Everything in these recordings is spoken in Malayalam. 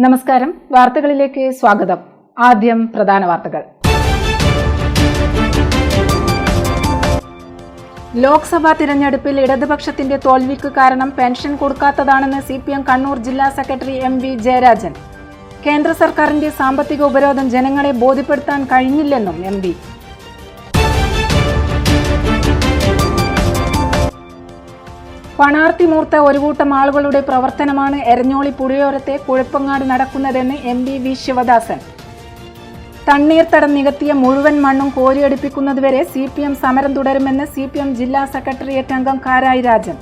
നമസ്കാരം. വാർത്തകളിലേക്ക് സ്വാഗതം. ആദ്യം പ്രധാന വാർത്തകൾ. ലോക്സഭാ തിരഞ്ഞെടുപ്പിൽ ഇടതുപക്ഷത്തിന്റെ തോൽവിക്ക് കാരണം പെൻഷൻ കൊടുക്കാത്തതാണെന്ന് CPM കണ്ണൂർ ജില്ലാ സെക്രട്ടറി MV ജയരാജൻ. കേന്ദ്ര സർക്കാരിന്റെ സാമ്പത്തിക ഉപരോധം ജനങ്ങളെ ബോധ്യപ്പെടുത്താൻ കഴിഞ്ഞില്ലെന്നും MV. പണാർത്തി മൂർത്ത ഒരു കൂട്ടം ആളുകളുടെ പ്രവർത്തനമാണ് എരഞ്ഞോളി പുഴയോരത്തെ കുഴപ്പങ്ങാട് നടക്കുന്നതെന്ന് MV വി ശിവദാസൻ. തണ്ണീർത്തടം നികത്തിയ മുഴുവൻ മണ്ണും കോരിയടിപ്പിക്കുന്നതുവരെ CPM സമരം തുടരുമെന്ന് CPM ജില്ലാ സെക്രട്ടേറിയറ്റ് അംഗം കാരായി രാജൻ.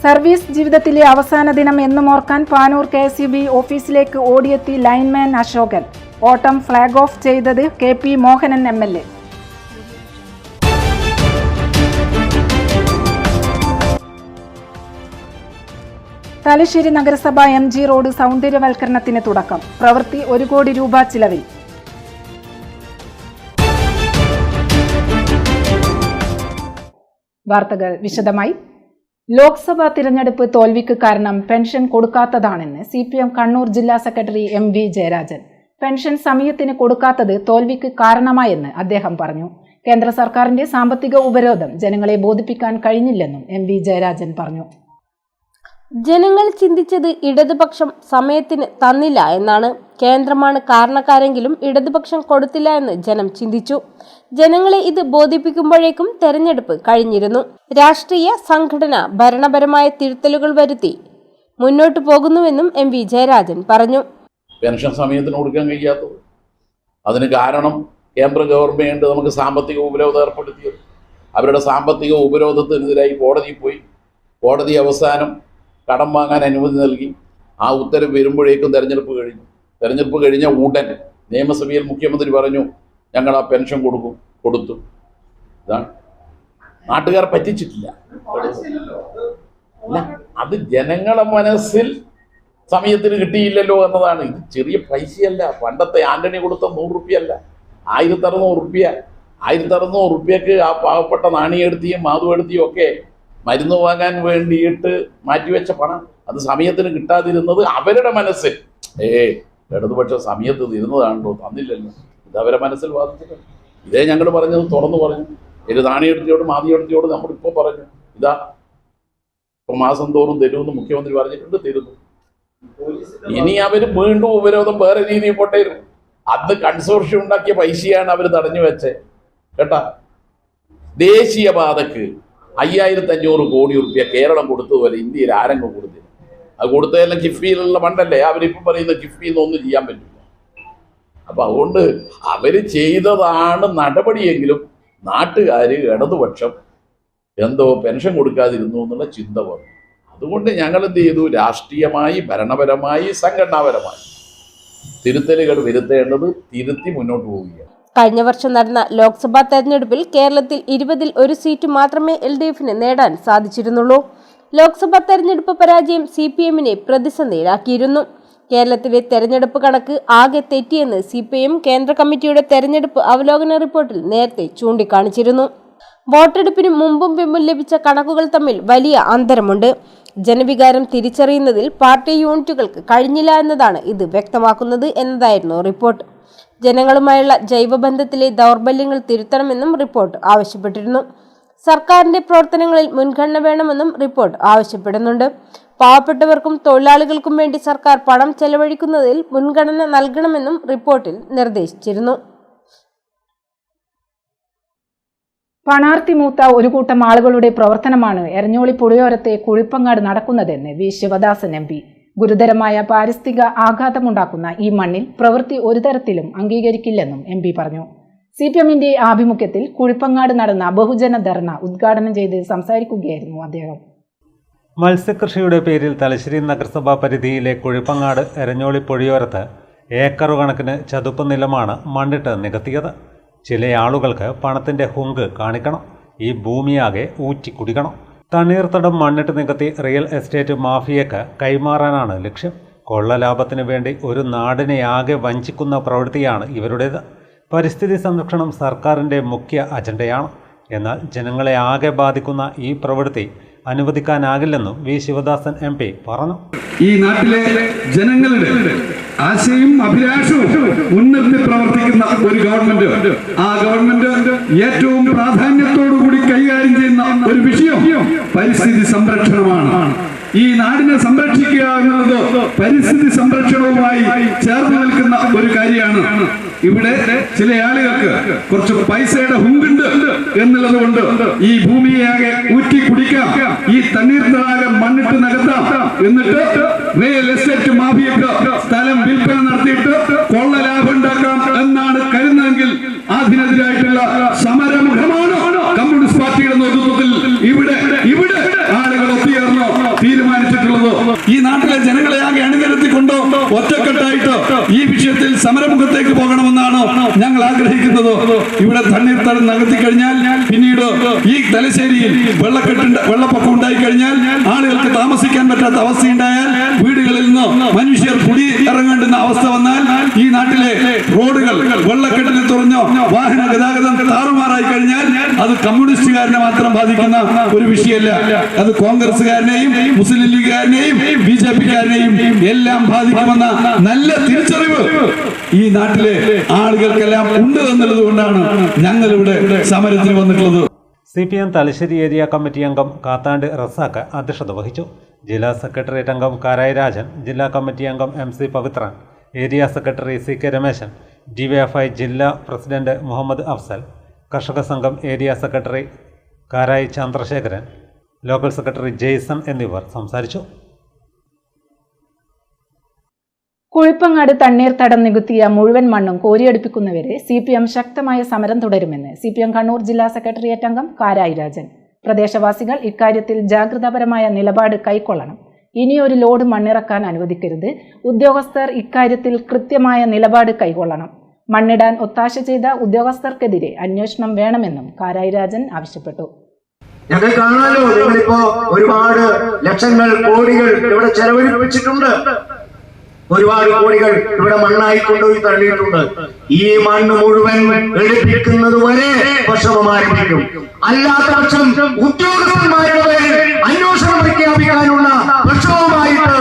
സർവീസ് ജീവിതത്തിലെ അവസാന ദിനം എന്നും ഓർക്കാൻ പാനൂർ KSEB ഓഫീസിലേക്ക് ഓടിയെത്തി ലൈൻമാൻ അശോകൻ. ഓട്ടം ഫ്ലാഗ് ഓഫ് ചെയ്തത് KP മോഹനൻ MLA. തലശ്ശേരി നഗരസഭ MG റോഡ് സൗന്ദര്യവൽക്കരണത്തിന് തുടക്കം. പ്രവൃത്തി 1 കോടി രൂപ ചിലവിൽ. വാർത്തകൾ വിശദമായി. ലോക്സഭാ തിരഞ്ഞെടുപ്പ് തോൽവിക്ക് കാരണം പെൻഷൻ കൊടുക്കാത്തതാണെന്ന് CPM കണ്ണൂർ ജില്ലാ സെക്രട്ടറി MV ജയരാജൻ. പെൻഷൻ സമയത്തിന് കൊടുക്കാത്തത് തോൽവിക്ക് കാരണമായെന്ന് അദ്ദേഹം പറഞ്ഞു. കേന്ദ്ര സർക്കാരിന്റെ സാമ്പത്തിക ഉപരോധം ജനങ്ങളെ ബോധിപ്പിക്കാൻ കഴിഞ്ഞില്ലെന്നും MV ജയരാജൻ പറഞ്ഞു. ജനങ്ങൾ ചിന്തിച്ചത് ഇടതുപക്ഷം സമയത്തിന് തന്നില്ല എന്നാണ്. കേന്ദ്രമാണ് കാരണക്കാരെങ്കിലും ഇടതുപക്ഷം കൊടുത്തില്ല എന്ന് ജനം ചിന്തിച്ചു. ജനങ്ങളെ ഇത് ബോധിപ്പിക്കുമ്പോഴേക്കും തെരഞ്ഞെടുപ്പ് കഴിഞ്ഞിരുന്നു. രാഷ്ട്രീയ സംഘടന ഭരണപരമായ തിരുത്തലുകൾ വരുത്തി മുന്നോട്ടു പോകുന്നുവെന്നും MV ജയരാജൻ പറഞ്ഞു. പെൻഷൻ സമയത്തിന് കൊടുക്കാൻ കഴിയാത്തത് അതിന് കാരണം കേന്ദ്ര ഗവൺമെൻറ് നമുക്ക് സാമ്പത്തിക ഉപരോധം ഏർപ്പെടുത്തിയത്. അവരുടെ സാമ്പത്തിക ഉപരോധത്തിനെതിരായി കോടതിയിൽ പോയി. കോടതി അവസാനം കടം വാങ്ങാൻ അനുമതി നൽകി. ആ ഉത്തരവ് വരുമ്പോഴേക്കും തെരഞ്ഞെടുപ്പ് കഴിഞ്ഞു. തെരഞ്ഞെടുപ്പ് കഴിഞ്ഞ ഉടൻ നിയമസഭയിൽ മുഖ്യമന്ത്രി പറഞ്ഞു, ഞങ്ങൾ ആ പെൻഷൻ കൊടുത്തു. ഇതാണ് നാട്ടുകാർ പറ്റിച്ചിട്ടില്ല. അല്ല, അത് ജനങ്ങളെ മനസ്സിൽ സമയത്തിന് കിട്ടിയില്ലല്ലോ എന്നതാണ്. ഇത് ചെറിയ പൈസയല്ല. പണ്ടത്തെ ആന്റണി കൊടുത്ത 100 റുപ്യല്ല, 1600 റുപ്യ. 1600 റുപ്യക്ക് ആ പാവപ്പെട്ട നാണിയെടുത്തിയും മാധുവെടുത്തിയും ഒക്കെ മരുന്ന് വാങ്ങാൻ വേണ്ടിയിട്ട് മാറ്റിവെച്ച പണം. അത് സമയത്തിന് കിട്ടാതിരുന്നത് അവരുടെ മനസ്സിൽ ഇടതുപക്ഷം സമയത്ത് തിരുന്നതാണല്ലോ, തന്നില്ലല്ലോ. ഇത് അവരെ മനസ്സിൽ ബാധിച്ചിട്ടുണ്ട്. ഇതേ ഞങ്ങൾ പറഞ്ഞത് തുറന്നു പറഞ്ഞു. ഒരു നാണിയെടുത്തിയോട് മാധുവെടുത്തിയോട് നമ്മളിപ്പോൾ പറഞ്ഞു, ഇതാ ഇപ്പം മാസം തോറും തരുമെന്ന് മുഖ്യമന്ത്രി പറഞ്ഞിട്ടുണ്ട്, തരുന്നു. ഇനി അവർ വീണ്ടും ഉപരോധം വേറെ രീതിയിൽ പോട്ടേരും. അന്ന് കൺസോർഷ്യം ഉണ്ടാക്കിയ പൈസയാണ് അവർ തടഞ്ഞു വെച്ചേ കേട്ടാ. ദേശീയപാതക്ക് 5500 കോടി റുപ്യ കേരളം കൊടുത്തതുപോലെ ഇന്ത്യയിൽ ആരെങ്കിലും കൊടുത്തില്ല. അത് കൊടുത്തതെല്ലാം കിഫ്ബിയിലുള്ള ഫണ്ടല്ലേ. അവരിപ്പം പറയുന്ന കിഫ്ബിന്ന് ഒന്നും ചെയ്യാൻ പറ്റില്ല. അപ്പൊ അതുകൊണ്ട് അവര് ചെയ്തതാണ് നടപടിയെങ്കിലും നാട്ടുകാർ ഇടതുപക്ഷം എന്തോ പെൻഷൻ കൊടുക്കാതിരുന്നു എന്നുള്ള ചിന്ത വന്നു. അതുകൊണ്ട് ഞങ്ങൾ എന്ത് ചെയ്തു, രാഷ്ട്രീയമായി ഭരണപരമായി സംഘടനാപരമായി തിരുത്തലുകൾ വരുത്തേണ്ടത് തിരുത്തി മുന്നോട്ട് പോവുകയാണ്. കഴിഞ്ഞ വർഷം നടന്ന ലോക്സഭാ തെരഞ്ഞെടുപ്പിൽ കേരളത്തിൽ 20-ൽ 1 സീറ്റ് മാത്രമേ LDFന് നേടാൻ സാധിച്ചിരുന്നുള്ളൂ. ലോക്സഭാ തെരഞ്ഞെടുപ്പ് പരാജയം CPMനെ പ്രതിസന്ധിയിലാക്കിയിരുന്നു. കേരളത്തിലെ തെരഞ്ഞെടുപ്പ് കണക്ക് ആകെ തെറ്റിയെന്ന് CPM കേന്ദ്ര കമ്മിറ്റിയുടെ തെരഞ്ഞെടുപ്പ് അവലോകന റിപ്പോർട്ടിൽ നേരത്തെ ചൂണ്ടിക്കാണിച്ചിരുന്നു. വോട്ടെടുപ്പിന് മുമ്പും പിമ്പും ലഭിച്ച കണക്കുകൾ തമ്മിൽ വലിയ അന്തരമുണ്ട്. ജനവികാരം തിരിച്ചറിയുന്നതിൽ പാർട്ടി യൂണിറ്റുകൾക്ക് കഴിഞ്ഞില്ല എന്നതാണ് ഇത് വ്യക്തമാക്കുന്നത് എന്നതായിരുന്നു റിപ്പോർട്ട്. ജനങ്ങളുമായുള്ള ജൈവബന്ധത്തിലെ ദൗർബല്യങ്ങൾ തിരുത്തണമെന്നും റിപ്പോർട്ട് ആവശ്യപ്പെട്ടിരുന്നു. സർക്കാരിന്റെ പ്രവർത്തനങ്ങളിൽ മുൻഗണന വേണമെന്നും റിപ്പോർട്ട് ആവശ്യപ്പെടുന്നുണ്ട്. പാവപ്പെട്ടവർക്കും തൊഴിലാളികൾക്കും വേണ്ടി സർക്കാർ പണം ചെലവഴിക്കുന്നതിൽ മുൻഗണന നൽകണമെന്നും റിപ്പോർട്ടിൽ നിർദ്ദേശിച്ചിരുന്നു. പണാർത്തി മൂത്ത ഒരു കൂട്ടം ആളുകളുടെ പ്രവർത്തനമാണ് എരഞ്ഞോളി പുഴയോരത്തെ കുഴിപ്പങ്ങാട് നടക്കുന്നതെന്ന് വി ശിവദാസൻ MP. ഗുരുതരമായ പാരിസ്ഥിതിക ആഘാതമുണ്ടാക്കുന്ന ഈ മണ്ണിൽ പ്രവൃത്തി ഒരു തരത്തിലും അംഗീകരിക്കില്ലെന്നും MP പറഞ്ഞു. CPMന്റെ ആഭിമുഖ്യത്തിൽ കുഴിപ്പങ്ങാട് നടന്ന ബഹുജന ധർണ ഉദ്ഘാടനം ചെയ്ത് സംസാരിക്കുകയായിരുന്നു അദ്ദേഹം. മത്സ്യകൃഷിയുടെ പേരിൽ തലശ്ശേരി നഗരസഭാ പരിധിയിലെ കുഴിപ്പങ്ങാട് എരഞ്ഞോളി പുഴയോരത്ത് ഏക്കറുകണക്കിന് ചതുപ്പ് നിലമാണ് മണ്ണിട്ട് നികത്തിയത്. ചില ആളുകൾക്ക് പണത്തിൻ്റെ ഹുങ്ക് കാണിക്കണം. ഈ ഭൂമിയാകെ ഊറ്റി കുടിക്കണം. തണ്ണീർത്തടം മണ്ണിട്ട് നികത്തി റിയൽ എസ്റ്റേറ്റ് മാഫിയക്ക് കൈമാറാനാണ് ലക്ഷ്യം. കൊള്ള ലാഭത്തിനു വേണ്ടി ഒരു നാടിനെയാകെ വഞ്ചിക്കുന്ന പ്രവൃത്തിയാണ് ഇവരുടേത്. പരിസ്ഥിതി സംരക്ഷണം സർക്കാരിൻ്റെ മുഖ്യ അജണ്ടയാണ്. എന്നാൽ ജനങ്ങളെ ആകെ ബാധിക്കുന്ന ഈ പ്രവൃത്തി അനുവദിക്കാനാകില്ലെന്നും വി ശിവദാസൻ MP പറഞ്ഞു. ഈ നാട്ടിലെ ജനങ്ങളുടെ ആശയും അഭിലാഷവും മുൻനിർത്തി പ്രവർത്തിക്കുന്ന ഒരു ഗവൺമെന്റ്, ആ ഗവൺമെന്റ് ഏറ്റവും പ്രാധാന്യത്തോടുകൂടി കൈകാര്യം ചെയ്യുന്ന ഒരു വിഷയം പരിസ്ഥിതി സംരക്ഷണമാണ്. ഈ നാടിനെ സംരക്ഷിക്കുക എന്നുള്ളത് പരിസ്ഥിതി സംരക്ഷണവുമായി ചേർന്ന് നിൽക്കുന്ന ഒരു കാര്യമാണ്. ഇവിടെ ചില ആളുകൾക്ക് കുറച്ച് പൈസയുടെ ഹുങ്കുണ്ട് എന്നുള്ളത് കൊണ്ട് ഈ ഭൂമിയാകെ ഊറ്റി കുടിക്കാം, ഈ തണ്ണീർത്തടാകം മണ്ണിട്ട് നികത്താം, എന്നിട്ട് റിയൽ എസ്റ്റേറ്റ് മാഫിയക്ക് സ്ഥലം വിൽപ്പന നടത്തിയിട്ട് കൊള്ള ലാഭം ഉണ്ടാക്കാം എന്നാണ് കരുതുന്നതെങ്കിൽ അതിനെതിരായിട്ടുള്ള സമരമുഖമാണ് കമ്മ്യൂണിസ്റ്റ് പാർട്ടിയുടെ നേതൃത്വത്തിൽ ഇവിടെ ആളുകൾ ഒത്തുചേർന്ന് തീരുമാനിച്ചിട്ടുള്ളത്. ഈ നാട്ടിലെ ജനങ്ങളെ ആകെ അണിനിരത്തിക്കൊണ്ട് ഒറ്റക്കെട്ടായിട്ട് ഈ വിഷയത്തിൽ സമരമുഖത്തേക്ക് പോകണമെന്നാണ് ഞങ്ങൾ ആഗ്രഹിക്കുന്നത്. ഇവിടെ തണ്ണീർത്തടം നികത്തി കഴിഞ്ഞാൽ പിന്നീട് ഈ തലശ്ശേരിയിൽ വെള്ളപ്പൊക്കം ഉണ്ടായി കഴിഞ്ഞാൽ ആളുകൾക്ക് താമസിക്കാൻ പറ്റാത്ത അവസ്ഥയുണ്ടായാൽ വീടുകളിൽ നിന്ന് മനുഷ്യർ കുടി ഇറങ്ങേണ്ടുന്ന അവസ്ഥ വന്നാൽ ഈ നാട്ടിലെ റോഡുകൾ വെള്ളക്കെട്ടിൽ തുറഞ്ഞോ വാഹന ഗതാഗതം താറുമാറായി കഴിഞ്ഞാൽ അത് കമ്മ്യൂണിസ്റ്റുകാരനെ മാത്രം ബാധിക്കുന്ന ഒരു വിഷയമല്ല, അത് കോൺഗ്രസുകാരനെയും മുസ്ലിം ലീഗുകാരനെയും BJP-കാരനെയും എല്ലാം ബാധിക്കുമെന്ന നല്ല തിരിച്ചറിവ് ഈ നാട്ടിലെ ആളുകൾക്കെല്ലാം ഉണ്ട് എന്നുള്ളത് കൊണ്ടാണ് ഞങ്ങൾ ഇവിടെ സമരത്തിന് വന്നിട്ടുള്ളത്. CPM തലശ്ശേരി ഏരിയ കമ്മിറ്റി അംഗം കാത്താണ്ട് റസാഖ് അധ്യക്ഷത വഹിച്ചു. ജില്ലാ സെക്രട്ടേറിയറ്റ് അംഗം കാരായി രാജൻ, ജില്ലാ കമ്മിറ്റി അംഗം MC Pavithran, area secretary CK Rameshan, DYFI ജില്ലാ president Muhammad Afsal, Karshaka Sangham area secretary Karayi Chandrasekharan, local secretary Jaison എന്നിവർ സംസാരിച്ചു. കുഴിപ്പങ്ങാട് തണ്ണീർത്തടം നികത്തിയ മുഴുവൻ മണ്ണും കോരിയെടുപ്പിക്കുന്നവരെ CPM ശക്തമായ സമരം തുടരുമെന്ന് CPM കണ്ണൂർ ജില്ലാ സെക്രട്ടേറിയറ്റ് അംഗം കാരായി രാജൻ. പ്രദേശവാസികൾ ഇക്കാര്യത്തിൽ ജാഗ്രതാപരമായ നിലപാട് കൈക്കൊള്ളണം. ഇനിയൊരു ലോഡ് മണ്ണിറക്കാൻ അനുവദിക്കരുത്. ഉദ്യോഗസ്ഥർ ഇക്കാര്യത്തിൽ കൃത്യമായ നിലപാട് കൈക്കൊള്ളണം. മണ്ണിടാൻ ഒത്താശ ചെയ്ത ഉദ്യോഗസ്ഥർക്കെതിരെ അന്വേഷണം വേണമെന്നും കാരായി രാജൻ ആവശ്യപ്പെട്ടു. ഞങ്ങൾ കാണാലോ, നിങ്ങളിപ്പോ ഒരുപാട് ലക്ഷങ്ങൾ കോടികൾ ഇവിടെ ചെലവഴിപ്പിച്ചിട്ടുണ്ട്. ഒരുപാട് കോടികൾ ഇവിടെ മണ്ണായി കൊണ്ടുപോയി തള്ളിയിട്ടുണ്ട്. ഈ മണ്ണ് മുഴുവൻ എടുപ്പിക്കുന്നത് വരെ പ്രക്ഷോഭം ആരംഭിക്കും. അല്ലാത്ത പക്ഷം ഉദ്യോഗസ്ഥന്മാരുടെ പേരിൽ അന്വേഷണം പ്രഖ്യാപിക്കാനുള്ള പ്രക്ഷോഭമായിട്ട്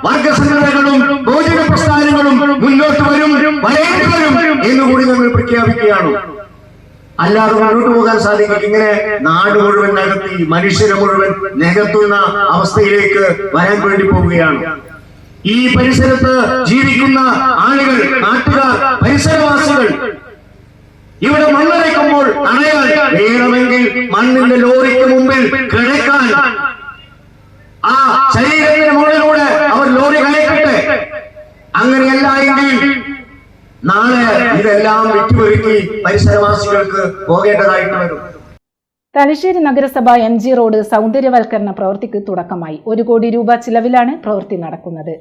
വർഗസംഘടനകളും ബഹുജന പ്രസ്ഥാനങ്ങളും മുന്നോട്ട് വരും, വരേണ്ടി വരും എന്നുകൂടി ഞങ്ങൾ പ്രഖ്യാപിക്കുകയാണ്. അല്ലാതെ മുന്നോട്ട് പോകാൻ സാധിക്കും. ഇങ്ങനെ നാട് മുഴുവൻ നികത്തി മനുഷ്യരെ മുഴുവൻ നികത്തുന്ന അവസ്ഥയിലേക്ക് വരാൻ വേണ്ടി പോവുകയാണ്. ഈ പരിസരത്ത് ജീവിക്കുന്ന ആളുകൾ, നാട്ടുകാർ, പരിസരവാസികൾ ഇവിടെ മണ്ണിറക്കുമ്പോൾ അണയാൻ വേണമെങ്കിൽ മണ്ണിന്റെ ലോറിക്ക് മുമ്പിൽ കിടക്കാൻ ആ ശരീരത്തിന് മുകളിലൂടെ അവർ ലോറി കയറ്റട്ടെ. അങ്ങനെയല്ല എങ്കിൽ നാളെ ഇതെല്ലാം വിറ്റുപൊരുക്കി പരിസരവാസികൾക്ക് പോകേണ്ടതായിട്ട് വരും. തലശ്ശേരി നഗരസഭ MG റോഡ് സൗന്ദര്യവൽക്കരണ പ്രവൃത്തിക്ക് തുടക്കമായി. 1 കോടി രൂപ ചിലവിലാണ് പ്രവൃത്തി നടക്കുന്നത്.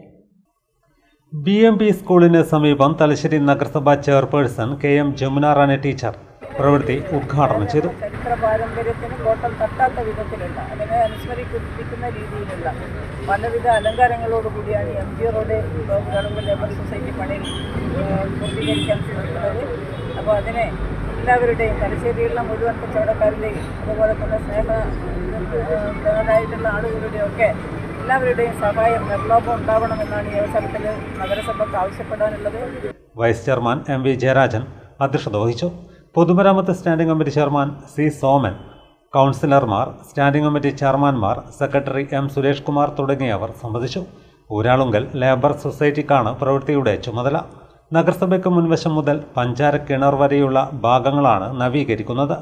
BMP സ്കൂളിന് സമീപം തലശ്ശേരി നഗരസഭ ചെയർപേഴ്സൺ KM ജമുന റാണി ടീച്ചർ പ്രവൃത്തി ഉദ്ഘാടനം ചെയ്തു. ചരിത്ര പാരമ്പര്യത്തിന് കോട്ടം തട്ടാത്ത വിധത്തിലുള്ള, അതിനെ അനുസ്മരിക്കുന്ന രീതിയിലുള്ള പലവിധ അലങ്കാരങ്ങളോടുകൂടിയാണ് MG road government labour society പണി പൂർത്തീകരിക്കാൻ ശ്രമിക്കുന്നത്. അപ്പോൾ അതിനെ എല്ലാവരുടെയും, തലശ്ശേരിയിലുള്ള മുഴുവൻ കച്ചവടക്കാരുടെയും അതുപോലെ തന്നെ സ്നേഹമായിട്ടുള്ള ആളുകളുടെയും ഒക്കെ എല്ലാവരുടെയും സഹായം നിർലോഭം ഉണ്ടാവണമെന്നാണ് ഈ അവസരത്തിൽ നഗരസഭയ്ക്ക് ആവശ്യപ്പെടാനുള്ളത്. വൈസ് ചെയർമാൻ MV ജയരാജൻ അധ്യക്ഷത വഹിച്ചു. പൊതുമരാമത്ത് standing committee chairman C Soman, കൗൺസിലർമാർ, സ്റ്റാൻഡിംഗ് കമ്മിറ്റി ചെയർമാൻമാർ, സെക്രട്ടറി M സുരേഷ് കുമാർ തുടങ്ങിയവർ സംബന്ധിച്ചു. ഊരാളുങ്കൽ ലേബർ സൊസൈറ്റിക്കാണ് പ്രവൃത്തിയുടെ ചുമതല. നഗരസഭയ്ക്ക് മുൻവശം മുതൽ പഞ്ചാര കിണർ വരെയുള്ള ഭാഗങ്ങളാണ് നവീകരിക്കുന്നത്.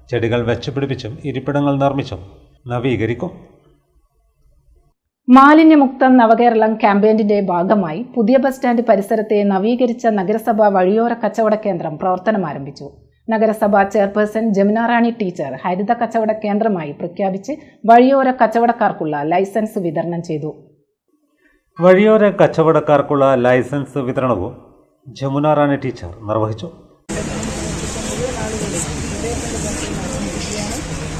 ചെടികൾ വെച്ചുപിടിപ്പിച്ചും ഇരിപ്പിടങ്ങൾ നിർമ്മിച്ചും നവീകരിക്കും. മാലിന്യമുക്തം നവകേരളം ക്യാമ്പയിന്റെ ഭാഗമായി പുതിയ ബസ് സ്റ്റാൻഡ് പരിസരത്തെ നവീകരിച്ച നഗരസഭ വഴിയോര കച്ചവട കേന്ദ്രം പ്രവർത്തനം ആരംഭിച്ചു. നഗരസഭാ ചെയർപേഴ്സൺ ജമുന റാണി ടീച്ചർ ഹരിത കച്ചവട കേന്ദ്രമായി പ്രഖ്യാപിച്ച് വഴിയോര കച്ചവടക്കാർക്കുള്ള ലൈസൻസ് വിതരണം ചെയ്തു. വഴിയോര കച്ചവടക്കാർക്കുള്ള ലൈസൻസ് വിതരണവും ജമുന റാണി ടീച്ചർ നിർവഹിച്ചു.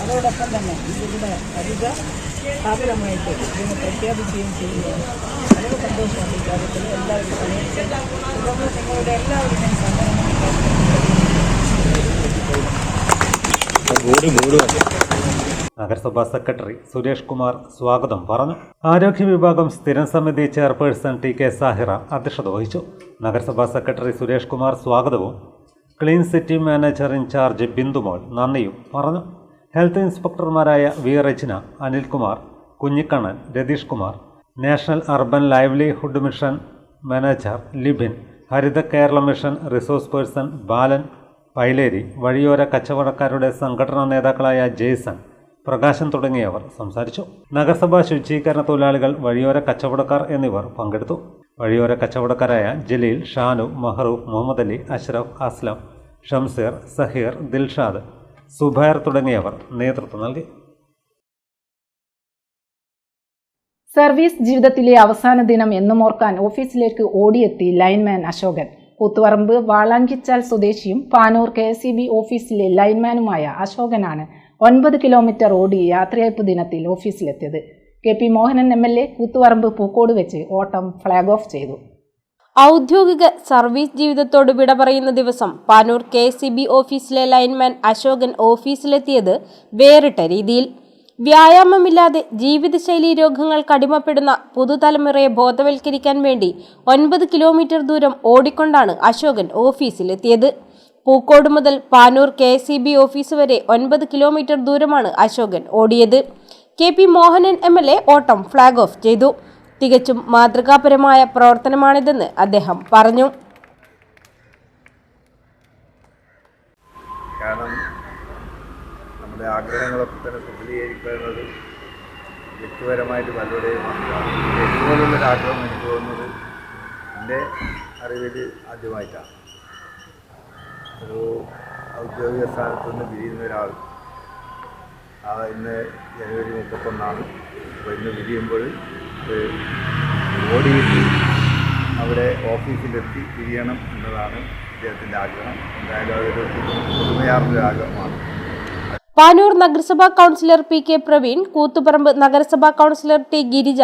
അതോടൊപ്പം തന്നെ ഇതിവിടെ ഹരിത സ്ഥാപനമായിട്ട് ഇതിനെ പ്രഖ്യാപിക്കുകയും ചെയ്യുകയാണ്. വളരെ സന്തോഷമുണ്ട് ഈ കാര്യത്തിൽ. എല്ലാവരും തുടർന്ന് നിങ്ങളുടെ എല്ലാവരുടെയും സഹകരണം നഗരസഭാ സെക്രട്ടറി സുരേഷ് കുമാർ സ്വാഗതം പറഞ്ഞു. ആരോഗ്യ വിഭാഗം സ്ഥിരം സമിതി ചെയർപേഴ്സൺ TK സാഹിറ അധ്യക്ഷത വഹിച്ചു. നഗരസഭാ സെക്രട്ടറി സുരേഷ് കുമാർ സ്വാഗതവും clean city manager in charge Bindumol നന്ദിയും പറഞ്ഞു. ഹെൽത്ത് ഇൻസ്പെക്ടർമാരായ V Regina, Anilkumar, Kunhikannan, Ratheesh Kumar, national urban livelihood mission manager Libin, Haritha Kerala mission resource person Balan Pailery, വഴിയോര കച്ചവടക്കാരുടെ സംഘടനാ നേതാക്കളായ ജെയ്സൺ, പ്രകാശൻ തുടങ്ങിയവർ സംസാരിച്ചു. നഗരസഭാ ശുചീകരണ തൊഴിലാളികൾ, വഴിയോര കച്ചവടക്കാർ എന്നിവർ പങ്കെടുത്തു. വഴിയോര കച്ചവടക്കാരായ ജലീൽ, ഷാനു, മഹറൂഫ്, മുഹമ്മദ് അലി, അഷ്റഫ്, അസ്ലം, ഷംസീർ, സഹീർ, ദിൽഷാദ്, സുബൈർ തുടങ്ങിയവർ നേതൃത്വം നൽകി. സർവീസ് ജീവിതത്തിലെ അവസാന ദിനം എന്നും ഓർക്കാൻ ഓഫീസിലേക്ക് ഓടിയെത്തി ലൈൻമാൻ അശോകൻ. കൂത്തുപറമ്പ് വാളാങ്കിച്ചാൽ സ്വദേശിയും പാനൂർ KSEB ഓഫീസിലെ ലൈൻമാനുമായ അശോകനാണ് 9 കിലോമീറ്റർ ഓടി യാത്രയയപ്പ് ദിനത്തിൽ ഓഫീസിലെത്തിയത്. KP മോഹനൻ MLA കൂത്തുപറമ്പ് പൂക്കോട് വെച്ച് ഓട്ടം ഫ്ലാഗ് ഓഫ് ചെയ്തു. ഔദ്യോഗിക സർവീസ് ജീവിതത്തോട് വിട പറയുന്ന ദിവസം പാനൂർ KSEB ഓഫീസിലെ ലൈൻമാൻ അശോകൻ ഓഫീസിലെത്തിയത് വേറിട്ട രീതിയിൽ. വ്യായാമമില്ലാതെ ജീവിതശൈലീ രോഗങ്ങൾക്ക് അടിമപ്പെടുന്ന പുതുതലമുറയെ ബോധവൽക്കരിക്കാൻ വേണ്ടി 9 കിലോമീറ്റർ ദൂരം ഓടിക്കൊണ്ടാണ് അശോകൻ ഓഫീസിലെത്തിയത്. പൂക്കോട് മുതൽ പാനൂർ KSEB ഓഫീസ് വരെ 9 കിലോമീറ്റർ ദൂരമാണ് അശോകൻ ഓടിയത്. KP മോഹനൻ MLA ഓട്ടം ഫ്ലാഗ് ഓഫ് ചെയ്തു. തികച്ചും മാതൃകാപരമായ പ്രവർത്തനമാണിതെന്ന് അദ്ദേഹം പറഞ്ഞു. കാരണം നമ്മുടെ ആഗ്രഹങ്ങളൊക്കെ തന്നെ സഫലീകരിക്കുന്നത് വ്യക്തിപരമായിട്ട് പലരുടെയും ഇതുപോലുള്ളൊരാഗ്രഹം എനിക്ക് തോന്നുന്നത് എൻ്റെ അറിവിൽ ആദ്യമായിട്ടാണ്. ഒരു ഔദ്യോഗിക സ്ഥാനത്ത് നിന്ന് പിരിയുന്ന ഒരാൾ ഇന്ന് ജനുവരി 31 അപ്പോൾ ഇന്ന് പിരിയുമ്പോൾ ഓടിയിട്ട് അവിടെ ഓഫീസിലെത്തി പിരിയണം എന്നതാണ് അദ്ദേഹത്തിൻ്റെ ആഗ്രഹം. എന്തായാലും അതൊരു പുതുമയാർന്നൊരു ആഗ്രഹമാണ്. പാനൂർ നഗരസഭാ കൗൺസിലർ PK പ്രവീൺ, കൂത്തുപറമ്പ് നഗരസഭാ councillor T Girija,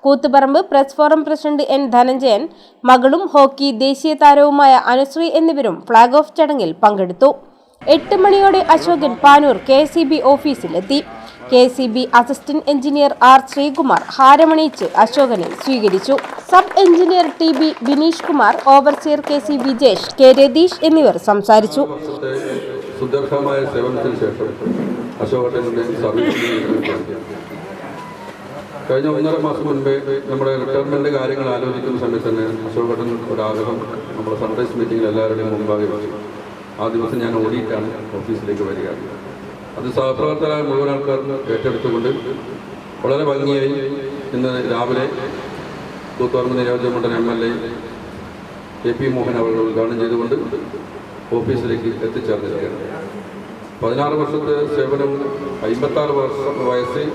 Koothuparamba press forum president N Dhananjayan, മകളും ഹോക്കി ദേശീയ താരവുമായ അനുശ്രീ എന്നിവരും ഫ്ലാഗ് ഓഫ് ചടങ്ങിൽ പങ്കെടുത്തു. 8 മണിയോടെ അശോകൻ പാനൂർ KSEB ഓഫീസിലെത്തി. KSEB assistant engineer R Sreekumar ഹാരമണിയിച്ച് അശോകനെ സ്വീകരിച്ചു. Sub engineer TB Bineesh Kumar, overseer KC Vijesh, K Ratheesh എന്നിവർ സംസാരിച്ചു. സുദീർഘമായ സേവനത്തിന് ശേഷം അശോകട്ടൻ്റെ സർവീസ് കഴിഞ്ഞ 1.5 മാസം മുൻപേ നമ്മുടെ റിട്ടയർമെൻ്റ് കാര്യങ്ങൾ ആലോചിക്കുന്ന സമയത്ത് തന്നെ അശോകട്ടൻ ഒരാഗ്രഹം നമ്മുടെ സൺറൈസ് മീറ്റിങ്ങിൽ എല്ലാവരുടെയും മുമ്പാകെ വെച്ചു. ആ ദിവസം ഞാൻ ഓടിയിട്ടാണ് ഓഫീസിലേക്ക് വരിക. അത് സഹപ്രവർത്തകരായ മുഴുവൻ ആൾക്കാരും ഏറ്റെടുത്തുകൊണ്ട് വളരെ ഭംഗിയായി ഇന്ന് രാവിലെ കൂത്തുപറമ്പ് നിയോജകമണ്ഡലം MLA KP മോഹൻ അവർ ഉദ്ഘാടനം ചെയ്തുകൊണ്ട് ഓഫീസിലേക്ക് എത്തിച്ചേർന്നിരിക്കുകയാണ്. 16 വർഷത്തെ സേവനം, 56 വയസ്സിൽ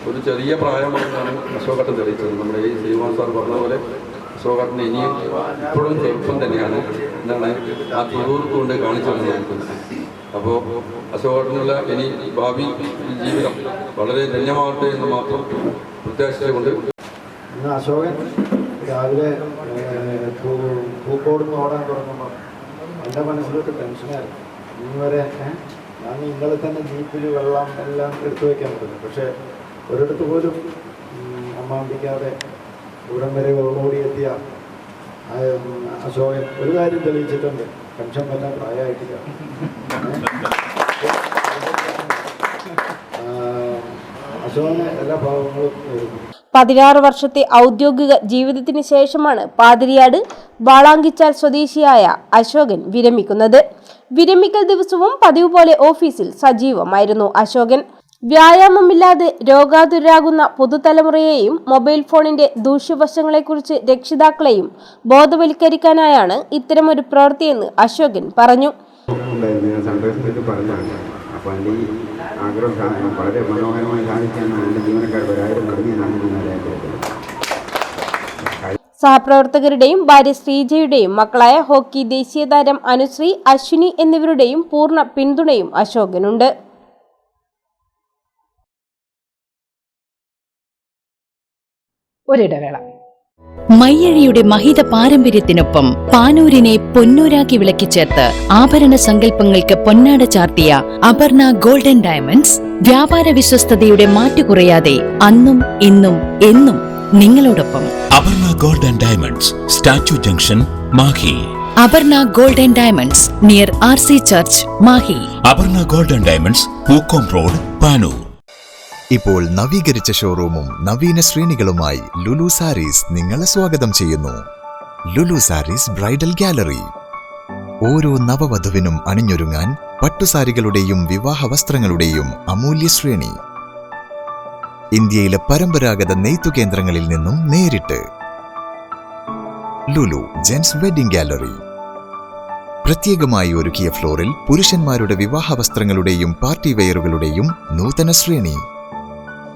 ഒരു ചെറിയ പ്രായമാണെന്നാണ് അശോകട്ടൻ തെളിയിച്ചത്. നമ്മുടെ ഈ ശ്രീകുമാർ സാർ പറഞ്ഞ പോലെ അശോകട്ടൻ ഇനിയും ഇപ്പോഴും ചെറുപ്പം തന്നെയാണ് എന്നാണ് ആ തീർത്ത് കൊണ്ട് കാണിച്ചു തന്നത്. അപ്പോൾ അശോകട്ടനുള്ള ഇനി ഭാവി ജീവിതം വളരെ ധന്യമാവട്ടെ എന്ന് മാത്രം പ്രത്യാശിച്ചുകൊണ്ട് അശോകൻ രാവിലെ പൂക്കോട് ഓടാൻ തുടങ്ങുമ്പോൾ എൻ്റെ മനസ്സിലോട്ട് ടെൻഷനായിരുന്നു. ഇന്ന് വരെ ഞാൻ ഇന്നലെ തന്നെ ജീപ്പിൽ വെള്ളം എല്ലാം എടുത്തു വയ്ക്കാൻ പറ്റുന്നു. പക്ഷേ ഒരിടത്ത് പോലും അമ്മാന്തിക്കാതെ ഇവിടം വരെ ഓടിയെത്തിയ അശോകൻ ഒരു കാര്യം തെളിയിച്ചിട്ടുണ്ട്, ടെൻഷൻ പറ്റാൻ പ്രായമായിട്ടില്ല. അശോകന് എല്ലാ ഭാവങ്ങളും വരുന്നു. 16 വർഷത്തെ ഔദ്യോഗിക ജീവിതത്തിന് ശേഷമാണ് പാതിരിയാട് വാളാങ്കിച്ചാൽ സ്വദേശിയായ അശോകൻ വിരമിക്കുന്നത്. വിരമിക്കൽ ദിവസവും പതിവ് പോലെ ഓഫീസിൽ സജീവമായിരുന്നു അശോകൻ. വ്യായാമമില്ലാതെ രോഗാതുരാകുന്ന പുതുതലമുറയെയും മൊബൈൽ ഫോണിന്റെ ദൂഷ്യവശങ്ങളെക്കുറിച്ച് രക്ഷിതാക്കളെയും ബോധവൽക്കരിക്കാനായാണ് ഇത്തരമൊരു പ്രവൃത്തിയെന്ന് അശോകൻ പറഞ്ഞു. അപ്പോൾ എൻ്റെ ഈ ആഗ്രഹം വളരെ മനോഹരമായി സാധിക്കാനാണ് എൻ്റെ ജീവനക്കാർ 1000 നന്ദി സഹപ്രവർത്തകരുടെയും ഭാര്യ ശ്രീജയുടെയും മക്കളായ ഹോക്കി ദേശീയ താരം അനുശ്രീ, അശ്വിനി എന്നിവരുടെയും പൂർണ്ണ പിന്തുണയും അശോകനുണ്ട്. ഒരിടവേള. മയ്യഴിയുടെ മഹിത പാരമ്പര്യത്തിനൊപ്പം പാനൂരിനെ പൊന്നൂരാക്കി വിളക്കിച്ചേർത്ത് ആഭരണ സങ്കല്പങ്ങൾക്ക് പൊന്നാട ചാർത്തിയ അപർണ ഗോൾഡൻ ഡയമണ്ട്സ് വ്യാപാര വിശ്വസ്തതയുടെ മാറ്റുകുറയാതെ അന്നും ഇന്നും എന്നും നിങ്ങളോടൊപ്പം. Aparna golden diamonds, statue junction, Mahe. Aparna golden diamonds near RC church, Mahe. Aparna golden diamonds, Pookkom road, Panoor. ഇപ്പോൾ നവീകരിച്ച ഷോറൂമും നവീന ശ്രേണികളുമായി ലുലു സാരീസ് നിങ്ങളെ സ്വാഗതം ചെയ്യുന്നു. Lulu Sarees bridal gallery. ഓരോ നവവധുവിനും അണിഞ്ഞൊരുങ്ങാൻ പട്ടുസാരികളുടെയും വിവാഹ വസ്ത്രങ്ങളുടെയും അമൂല്യ ശ്രേണി. ഇന്ത്യയിലെ പരമ്പരാഗത നെയ്ത്തു കേന്ദ്രങ്ങളിൽ നിന്നും നേരിട്ട്. Lulu gents wedding gallery. പ്രത്യേകമായി ഒരുക്കിയ ഫ്ലോറിൽ പുരുഷന്മാരുടെ വിവാഹ വസ്ത്രങ്ങളുടെയും പാർട്ടി വെയറുകളുടെയും നൂതന ശ്രേണി.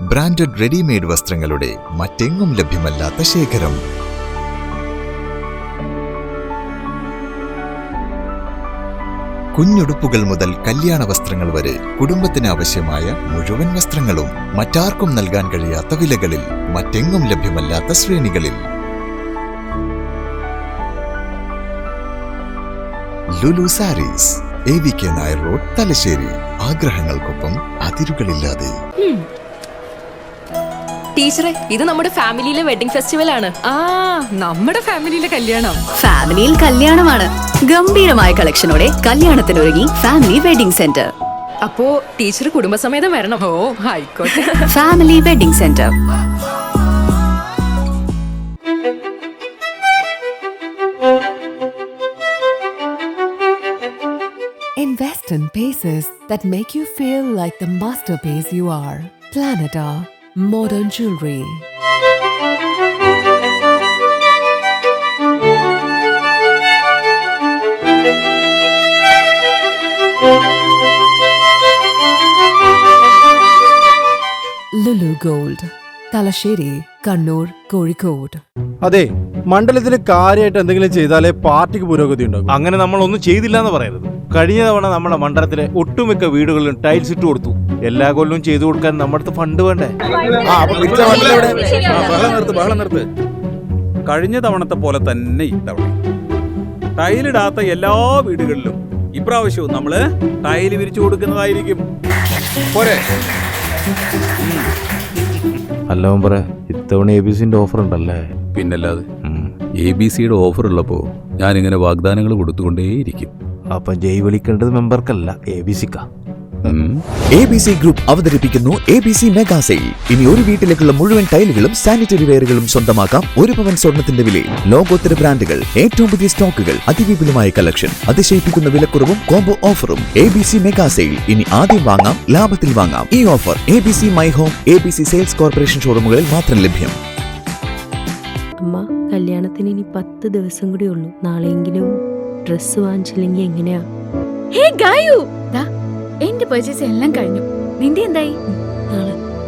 ബ്രാൻഡഡ് റെഡിമെയ്ഡ് വസ്ത്രങ്ങളുടെ മറ്റെങ്ങും ലഭ്യമല്ലാത്ത ശേഖരം. കുഞ്ഞുടുപ്പുകൾ മുതൽ കല്യാണ വസ്ത്രങ്ങൾ വരെ കുടുംബത്തിന് ആവശ്യമായ മുഴുവൻ വസ്ത്രങ്ങളും മറ്റാർക്കും നൽകാൻ കഴിയാത്ത വിലകളിൽ, മറ്റെങ്ങും ലഭ്യമല്ലാത്ത ശ്രേണികളിൽ. Lulu sarees, AVK Nair road, Thalassery. ആഗ്രഹങ്ങൾക്കൊപ്പം അതിരുകളില്ലാതെ. ടീച്ചറെ, ഇത് നമ്മുടെ ഫാമിലിയിലെ വെഡിങ് ഫെസ്റ്റിവൽ ആണ്. നമ്മുടെ ഫാമിലിയിലെ കല്യാണം. ഫാമിലിയിൽ കല്യാണമാണ്. ഗംഭീരമായ കളക്ഷനോടെ കല്യാണത്തിനൊരുങ്ങി ഫാമിലി വെഡിംഗ് സെന്റർ. അപ്പോ ടീച്ചർ കുടുംബസമേതം വരണം. ഓ ആയിക്കോട്ടെ. Family wedding centre. Invest in pieces that make you feel like the masterpiece you are. Planeta Modern Jewelry. Lulu Gold, Thalassery, Kannur, Kozhikode. അതെ, മണ്ഡലത്തിൽ കാര്യമായിട്ട് എന്തെങ്കിലും ചെയ്താലേ പാർട്ടിക്ക് പുരോഗതി ഉണ്ടാകും. അങ്ങനെ നമ്മൾ ഒന്നും ചെയ്തില്ല എന്ന് പറയരുത്. കഴിഞ്ഞ തവണ നമ്മുടെ മണ്ഡലത്തിലെ ഒട്ടുമിക്ക വീടുകളിലും ടൈൽസ് ഇട്ട് കൊടുത്തു. എല്ലാ കൊല്ലവും ചെയ്തു കൊടുക്കാൻ നമ്മുടെ അടുത്ത് ഫണ്ട് വേണ്ടേ? ബഹളം നിർത്ത്. കഴിഞ്ഞ തവണത്തെ പോലെ തന്നെ ഇത്തവണ ടൈലിടാത്ത എല്ലാ വീടുകളിലും ഇപ്രാവശ്യവും നമ്മള് ടൈല് വിരിച്ചു കൊടുക്കുന്നതായിരിക്കും. പോരെ? അല്ല പറ, ഇത്തവണ ABCന്റെ ഓഫർ ഉണ്ടല്ലേ? പിന്നല്ലാതെ. ABCയുടെ ഓഫർ ഉള്ളപ്പോൾ ഞാനിങ്ങനെ വാഗ്ദാനങ്ങൾ കൊടുത്തുകൊണ്ടേയിരിക്കും. അപ്പൊ ജയ് വിളിക്കേണ്ടത് മെമ്പർക്കല്ല, ABCക്കാ. ABC ഗ്രൂപ്പ് അവതരിപ്പിക്കുന്നു ABC മെഗാ സെയിൽ. ഇനി ഒരു വീട്ടിലേക്കുള്ള മുഴുവൻ ടൈലുകളും സാനിറ്ററി വെയറുകളും സ്വന്തമാക്കാം 1 പവൻ സ്വർണത്തിന്റെ വിലയിൽ. ലോകോത്തര ബ്രാൻഡുകൾ, ഏറ്റവും പുതിയ സ്റ്റോക്കുകൾ, അതിവിപുലമായ കളക്ഷൻ, അതിശയിപ്പിക്കുന്ന വിലക്കുറവും കോംബോ ഓഫറും. ABC mega sale. ഇനി ആദ്യം വാങ്ങാം, ലാഭത്തിൽ വാങ്ങാം. ഈ offer ABC my home, ABC sales corporation ഷോറൂമുകളിൽ മാത്രം ലഭ്യം. അമ്മ, കല്യാണത്തിന് ഇനി 10 ദിവസം കൂടി ഉള്ളൂ. നാളെയെങ്കിലും ഡ്രസ് വാങ്ങിച്ചില്ലെങ്കിൽ എങ്ങനെയാ? എന്റെ പർച്ചേസ് എല്ലാം കഴിഞ്ഞു. നിന്റെ എന്തായി?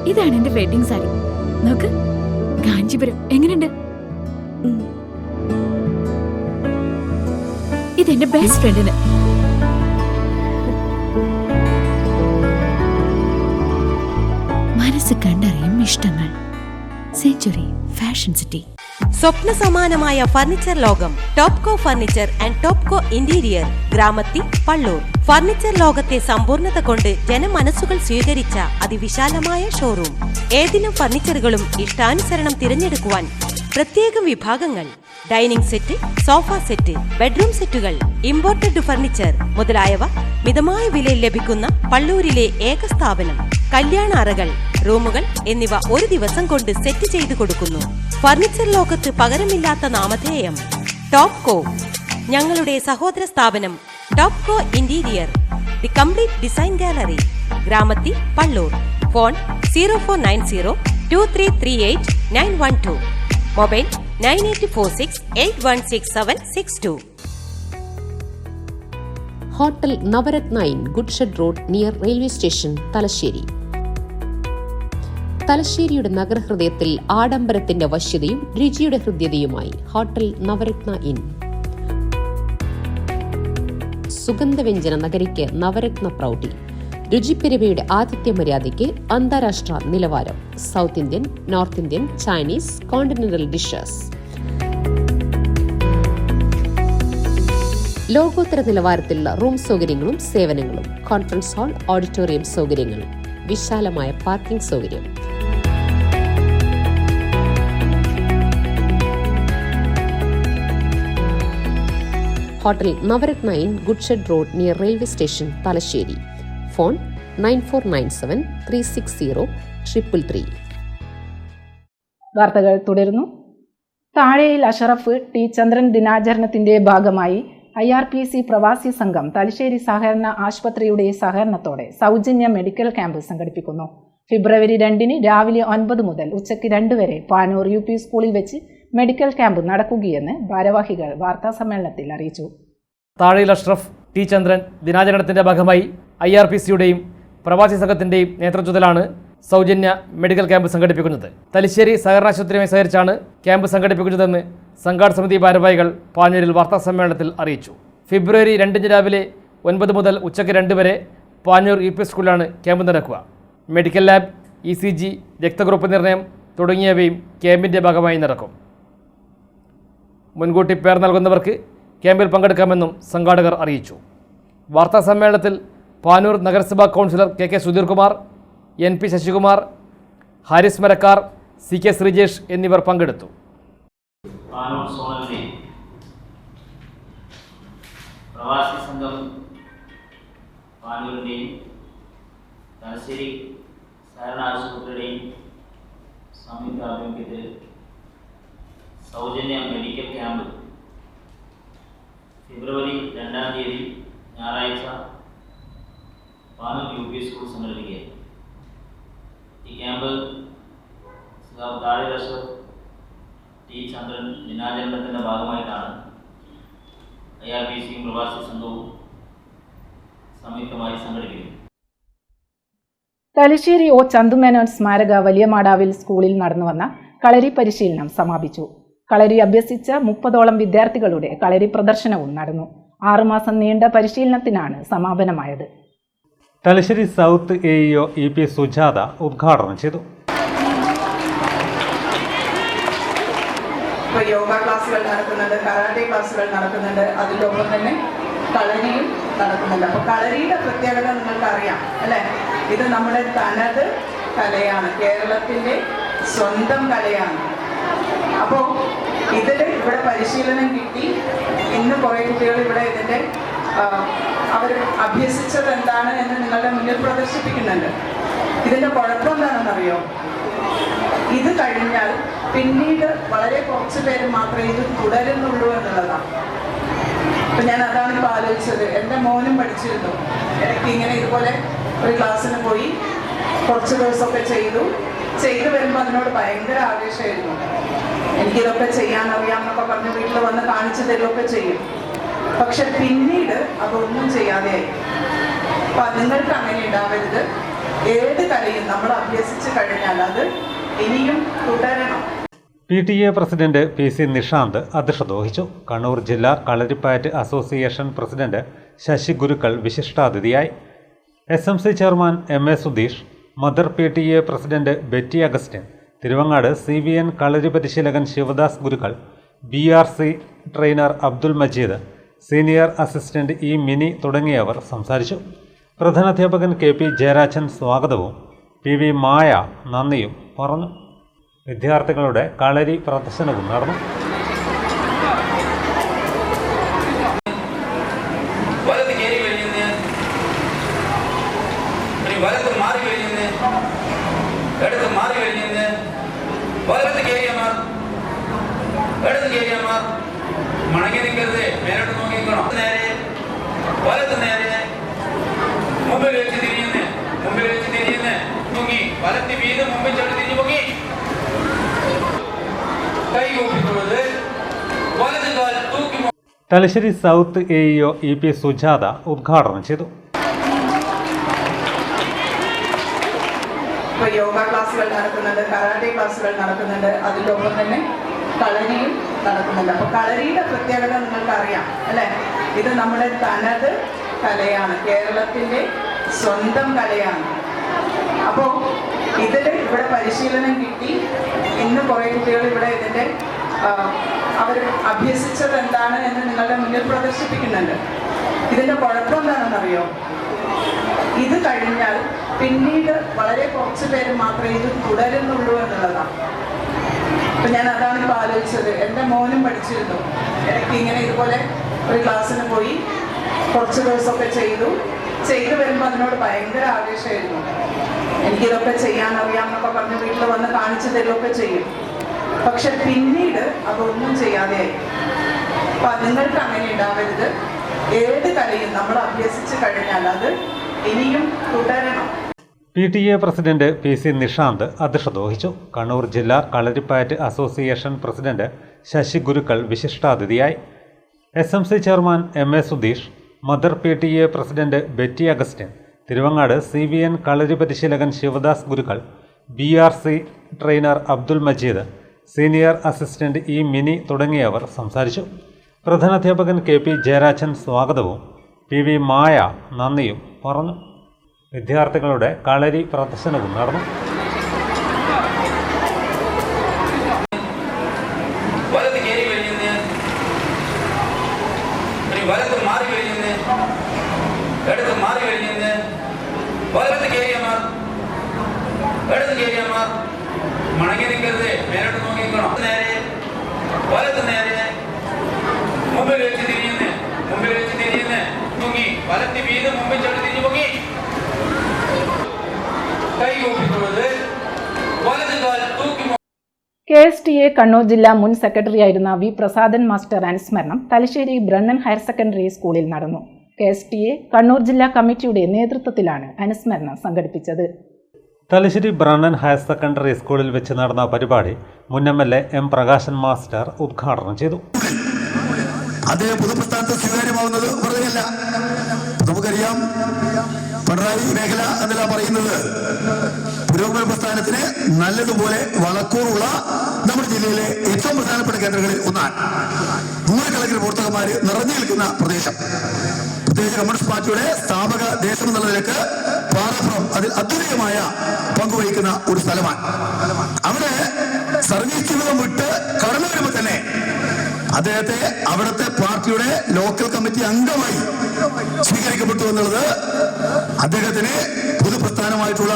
ഇതാണ് എന്റെ വെഡിങ് സാരി. നോക്ക്, കാഞ്ചീപുരം എങ്ങനെയുണ്ട്? ഇതെന്റെ ബെസ്റ്റ് ഫ്രണ്ടിന്. മനസ്സ് കണ്ടറിയും ഇഷ്ടങ്ങൾ. Century fashion city. സ്വപ്ന സമാനമായ ഫർണിച്ചർ ലോകം Topco furniture and Topco interior, Gramathi, Pallur. Furniture ലോകത്തെ സമ്പൂർണ്ണത കൊണ്ട് ജനമനസ്സുകൾ സ്വീകരിച്ച അതിവിശാലമായ ഷോറൂം. ഏതിനും ഫർണിച്ചറുകളും ഇഷ്ടാനുസരണം തിരഞ്ഞെടുക്കുവാൻ പ്രത്യേകം വിഭാഗങ്ങൾ. Dining set, sofa set, bedroom സെറ്റുകൾ, ഇമ്പോർട്ടഡ് ഫർണിച്ചർ മുതലായവ മിതമായ വിലയിൽ ലഭിക്കുന്ന പള്ളൂരിലെ ഏക സ്ഥാപനം. കല്യാണ അറകൾ, റൂമുകൾ എന്നിവ ഒരു ദിവസം കൊണ്ട് സെറ്റ് ചെയ്തു കൊടുക്കുന്നു. ഫർണിച്ചർ ലോകത്ത് പകരമില്ലാത്ത നാമധേയം ടോപ്കോ. ഞങ്ങളുടെ സഹോദര സ്ഥാപനം Topco interior, the complete design gallery, Gramathi, Pallur. Phone 04902338 mobile 9846816762. Hotel Navaratna inn, good shed road, near railway station, Thalassery. തലശ്ശേരിയുടെ നഗരഹൃദയത്തിൽ ആഡംബരത്തിന്റെ വശ്യതയും രുചിയുടെ ഹൃദ്യതയുമായി ഹോട്ടൽ നവരത്ന ഇൻ. സുഗന്ധവ്യഞ്ജന നഗരിക്ക് നവരത്ന പ്രൗഢി. രുചിപ്പെരുമയുടെ ആതിഥ്യ മര്യാദയ്ക്ക് അന്താരാഷ്ട്ര നിലവാരം. South Indian, north Indian, Chinese, continental dishes. ലോകോത്തര നിലവാരത്തിലുള്ള റൂം സൗകര്യങ്ങളും സേവനങ്ങളും, കോൺഫറൻസ് ഹാൾ, ഓഡിറ്റോറിയം സൗകര്യങ്ങൾ, വിശാലമായ പാർക്കിംഗ് സൗകര്യം. Hotel Navaratna in goods shed road near railway station, Thalassery. Phone 9497360333. വാർത്തകൾ തുടരുന്നു. താഴെയിൽ അഷറഫ് ടി ചന്ദ്രൻ ദിനാചരണത്തിന്റെ ഭാഗമായി IRPC പ്രവാസി സംഘം തലശ്ശേരി സഹകരണ ആശുപത്രിയുടെ സഹകരണത്തോടെ സൗജന്യ മെഡിക്കൽ ക്യാമ്പ് സംഘടിപ്പിക്കുന്നു. ഫെബ്രുവരി 2 രാവിലെ 9 മുതൽ ഉച്ചയ്ക്ക് 2 വരെ പാനൂർ UP സ്കൂളിൽ വെച്ച് മെഡിക്കൽ ക്യാമ്പ് നടക്കുകയെന്ന് ഭാരവാഹികൾ വാർത്താസമ്മേളനത്തിൽ അറിയിച്ചു. താഴെയിൽ അഷ്റഫ് ടി ചന്ദ്രൻ ദിനാചരണത്തിന്റെ ഭാഗമായി IRPCയുടെയും പ്രവാസി സംഘത്തിന്റെയും നേതൃത്വത്തിലാണ് സൗജന്യ മെഡിക്കൽ ക്യാമ്പ് സംഘടിപ്പിക്കുന്നത്. തലശ്ശേരി സഹകരണ ആശുപത്രിയുമായി സഹകരിച്ചാണ് ക്യാമ്പ് സംഘടിപ്പിക്കുന്നതെന്ന് സംഘാടക സമിതി ഭാരവാഹികൾ പാനൂരിൽ വാർത്താസമ്മേളനത്തിൽ അറിയിച്ചു. ഫെബ്രുവരി 2 രാവിലെ 9 മുതൽ ഉച്ചയ്ക്ക് 2 വരെ പാനൂർ UP സ്കൂളിലാണ് ക്യാമ്പ് നടക്കുക. മെഡിക്കൽ ലാബ്, ECG, രക്തഗ്രൂപ്പ് നിർണയം തുടങ്ങിയവയും ക്യാമ്പിൻ്റെ ഭാഗമായി നടക്കും. മുൻകൂട്ടി പേർ നൽകുന്നവർക്ക് ക്യാമ്പിൽ പങ്കെടുക്കാമെന്നും സംഘാടകർ അറിയിച്ചു. വാർത്താസമ്മേളനത്തിൽ പാനൂർ നഗരസഭാ councillor KK Sudheer Kumar, NP Sasikumar, Haris Marakkar, CK Sreejesh എന്നിവർ പങ്കെടുത്തു. പാനൂർ സോണലിലെ പ്രവാസി സംഘം പാനൂരിൻ്റെയും തലശ്ശേരി സഹകരണ ആശുപത്രിയുടെയും സംയുക്ത ആഭിമുഖ്യത്തിൽ സൗജന്യ മെഡിക്കൽ ക്യാമ്പ് ഫെബ്രുവരി 2 ഞായറാഴ്ച പാനൂർ UP സ്കൂൾ സംഘടിപ്പിക്കുകയായിരുന്നു. ഈ ക്യാമ്പ് താഴെയിൽ അഷ്റഫ് ടി ചന്ദ്രൻ ദിനാചരണത്തിൻ്റെ ഭാഗമായിട്ടാണ് IRPCയും പ്രവാസി സംഘവും സംയുക്തമായി സംഘടിപ്പിക്കുന്നത്. തലശ്ശേരി O ചന്തുമേനോൻ സ്മാരക വലിയ മാടാവിൽ സ്കൂളിൽ നടന്നുവന്ന കളരി പരിശീലനം സമാപിച്ചു. കളരി അഭ്യസിച്ച 30ഓളം വിദ്യാർത്ഥികളുടെ കളരി പ്രദർശനവും നടന്നു. 6 മാസം നീണ്ട പരിശീലനത്തിനാണ് സമാപനമായത്. Thalassery south AEO EP Sujatha ഉദ്ഘാടനം ചെയ്തു. ഇപ്പോൾ യോഗ ക്ലാസ്സുകൾ നടക്കുന്നുണ്ട്, കരാട്ടെ ക്ലാസ്സുകൾ നടക്കുന്നുണ്ട്, അതിലൊപ്പം തന്നെ കളരിയും നടക്കുന്നുണ്ട്. അപ്പോൾ കളരിയുടെ പ്രത്യേകത നിങ്ങൾക്കറിയാം അല്ലേ? ഇത് നമ്മുടെ തനത് കലയാണ്, കേരളത്തിൻ്റെ സ്വന്തം കലയാണ്. അപ്പോൾ ഇവിടെ പരിശീലനം കിട്ടി. ഇന്ന് കുറേ കുട്ടികൾ ഇവിടെ ഇതിൻ്റെ അവർ അഭ്യസിച്ചത് എന്താണ് എന്ന് നിങ്ങളുടെ മുന്നിൽ പ്രദർശിപ്പിക്കുന്നുണ്ട്. ഇതിൻ്റെ കുഴപ്പം എന്താണെന്നറിയോ? ഇത് കഴിഞ്ഞാൽ പിന്നീട് വളരെ കുറച്ച് പേര് മാത്രമേ ഇത് തുടരുന്നുള്ളൂ എന്നുള്ളതാണ്. അപ്പം ഞാൻ അതാണ് ഇപ്പോൾ ആലോചിച്ചത്. എൻ്റെ മോനും പഠിച്ചിരുന്നു. ഇടയ്ക്ക് ഇങ്ങനെ ഇതുപോലെ ഒരു ക്ലാസ്സിന് പോയി കുറച്ച് ദിവസമൊക്കെ ചെയ്തു വരുമ്പോൾ അതിനോട് ഭയങ്കര ആവേശമായിരുന്നു. എനിക്കിതൊക്കെ ചെയ്യാനറിയാമെന്നൊക്കെ പറഞ്ഞ് വീട്ടിൽ വന്ന് കാണിച്ചു തരുമൊക്കെ ചെയ്യും. പക്ഷെ പിന്നീട് അതൊന്നും ചെയ്യാതെയായി. അപ്പം നിങ്ങൾക്ക് അങ്ങനെ ഉണ്ടാവരുത്. ഏത് കലയും നമ്മൾ അഭ്യസിച്ച് കഴിഞ്ഞാൽ അത് ഇനിയും തുടരണം. PTA പ്രസിഡന്റ് PC നിഷാന്ത് അധ്യക്ഷത വഹിച്ചു. കണ്ണൂർ ജില്ലാ കളരിപ്പയറ്റ് അസോസിയേഷൻ പ്രസിഡന്റ് ശശി ഗുരുക്കൾ വിശിഷ്ടാതിഥിയായി. SMC chairman MA Sudheesh, mother PTA president Betty Augustine, Thiruvangad CVN കളരി പരിശീലകൻ ശിവദാസ് ഗുരുക്കൾ, BRC trainer Abdul Majeed, senior assistant E mini തുടങ്ങിയവർ സംസാരിച്ചു. പ്രധാനാധ്യാപകൻ KP ജയരാജൻ സ്വാഗതവും PV മായ നന്ദിയും പറഞ്ഞു. വിദ്യാർത്ഥികളുടെ കളരി പ്രദർശനവും നടന്നു. മടങ്ങി നിൽക്കരുത്, മേലോട്ട് നോക്കിക്കണം. നേരെ വലത്ത് നേരെ മുമ്പിൽ വെച്ച് തിരിയുന്നേ, പൊങ്ങി വലത്തി വീട് മുമ്പിൽ ചെടി തിരിഞ്ഞു പൊങ്ങി കൈ കൂപ്പിക്കൊള്ളത് വലത് കാൽ തൂക്കി. Thalassery south AEO EP Sujatha ഉദ്ഘാടനം ചെയ്തു. ഇപ്പോൾ യോഗ ക്ലാസ്സുകൾ നടക്കുന്നുണ്ട്, കരാട്ടെ ക്ലാസ്സുകൾ നടക്കുന്നുണ്ട്, അതിലൊപ്പം തന്നെ കളരിയും നടക്കുന്നുണ്ട്. അപ്പോൾ കളരിയുടെ പ്രത്യേകത നിങ്ങൾക്കറിയാം അല്ലേ? ഇത് നമ്മുടെ തനത് കലയാണ്, കേരളത്തിൻ്റെ സ്വന്തം കലയാണ്. അപ്പോൾ ഇവിടെ പരിശീലനം കിട്ടി. ഇന്ന് കുറേ കുട്ടികൾ ഇവിടെ ഇതിൻ്റെ അവർ അഭ്യസിച്ചത് എന്താണ് എന്ന് നിങ്ങളുടെ മുന്നിൽ പ്രദർശിപ്പിക്കുന്നുണ്ട്. ഇതിൻ്റെ കുഴപ്പം എന്താണെന്നറിയോ? ഇത് കഴിഞ്ഞാൽ പിന്നീട് വളരെ കുറച്ച് പേര് മാത്രമേ ഇത് തുടരുന്നുള്ളൂ എന്നുള്ളതാണ്. അപ്പം ഞാൻ അതാണ് ഇപ്പോൾ ആലോചിച്ചത്. എൻ്റെ മോനും പഠിച്ചിരുന്നു. എനിക്ക് ഇങ്ങനെ ഇതുപോലെ ഒരു ക്ലാസ്സിന് പോയി കുറച്ച് ദിവസമൊക്കെ ചെയ്തു വരുമ്പോൾ അതിനോട് ഭയങ്കര ആവേശമായിരുന്നു. എനിക്കിതൊക്കെ ചെയ്യാനറിയാമെന്നൊക്കെ പറഞ്ഞ് വീട്ടിൽ വന്ന് കാണിച്ചു തരുമൊക്കെ ചെയ്യും. പക്ഷെ പിന്നീട് അതൊന്നും ചെയ്യാതെയായി. അപ്പം നിങ്ങൾക്ക് അങ്ങനെ ഉണ്ടാവരുത്. ഏത് കലയും നമ്മൾ അഭ്യസിച്ച് കഴിഞ്ഞാൽ അത് ഇനിയും തുടരണം. PTA പ്രസിഡന്റ് PC നിഷാന്ത് അധ്യക്ഷത വഹിച്ചു. കണ്ണൂർ ജില്ലാ കളരിപ്പയറ്റ് അസോസിയേഷൻ പ്രസിഡന്റ് ശശി ഗുരുക്കൾ വിശിഷ്ടാതിഥിയായി. SMC chairman MA Sudheesh, mother PTA president Betty Augustine, Thiruvangad CVN കളരി പരിശീലകൻ ശിവദാസ് ഗുരുക്കൾ, BRC trainer Abdul Majeed, senior assistant mini തുടങ്ങിയവർ സംസാരിച്ചു. പ്രധാനാധ്യാപകൻ KP ജയരാജൻ സ്വാഗതവും PV മായ നന്ദിയും പറഞ്ഞു. വിദ്യാർത്ഥികളുടെ കളരി പ്രദർശനവും നടന്നു. മടങ്ങി നിൽക്കരുത്, മേലോട്ട് നോക്കിക്കണം. നേരെ വലത്ത് നേരെ മുമ്പിൽ വെച്ച് തിരിയുന്നേ പൊങ്ങി വലത്തി വീണ്ടും മുമ്പിൽ ചവിട്ടി തിരിഞ്ഞു പൊങ്ങി കൈ കൂപ്പിക്കൊള്ളത് വലത് കാൽ തൂക്കി. KSTA കണ്ണൂർ ജില്ലാ മുൻ സെക്രട്ടറിയായിരുന്ന V പ്രസാദൻ മാസ്റ്റർ അനുസ്മരണം തലശ്ശേരി ബ്രണ്ണൻ ഹയർ സെക്കൻഡറി സ്കൂളിൽ നടന്നു. KSTA കണ്ണൂർ ജില്ലാ കമ്മിറ്റിയുടെ നേതൃത്വത്തിലാണ് അനുസ്മരണം സംഘടിപ്പിച്ചത്. തലശ്ശേരി ബ്രണ്ണൻ ഹയർ സെക്കൻഡറി സ്കൂളിൽ വെച്ച് നടന്ന പരിപാടി മുൻ MLA M പ്രകാശൻ മാസ്റ്റർ ഉദ്ഘാടനം ചെയ്തു. അദ്ദേഹം പൊതുപ്രസ്ഥാനത്തെ സ്വീകാര്യമാവുന്നത് വെറുതെയല്ല. നമുക്കറിയാം, പിണറായി മേഖല എന്നല്ല പറയുന്നത് പുരോഗമന പ്രസ്ഥാനത്തിന് നല്ലതുപോലെ വളക്കൂറുള്ള നമ്മുടെ ജില്ലയിലെ ഏറ്റവും പ്രധാനപ്പെട്ട കേന്ദ്രങ്ങളിൽ ഒന്നാണ്. നൂറുകണക്കിന് പ്രവർത്തകന്മാര് നിറഞ്ഞു നിൽക്കുന്ന പ്രദേശം. പ്രത്യേകിച്ച് കമ്മ്യൂണിസ്റ്റ് പാർട്ടിയുടെ സ്ഥാപക ദേശം എന്നുള്ള നിലക്ക് പാറപ്പുറം അതിൽ അദ്വിതീയമായ പങ്കുവഹിക്കുന്ന ഒരു സ്ഥലമാണ്. അവിടെ സർവീസ് ജീവിതം വിട്ട് കടന്നു വരുമ്പോൾ തന്നെ അദ്ദേഹത്തെ അവിടുത്തെ പാർട്ടിയുടെ ലോക്കൽ കമ്മിറ്റി അംഗമായി സ്വീകരിക്കപ്പെട്ടു എന്നുള്ളത് അദ്ദേഹത്തിന് പൊതുപ്രസ്ഥാനമായിട്ടുള്ള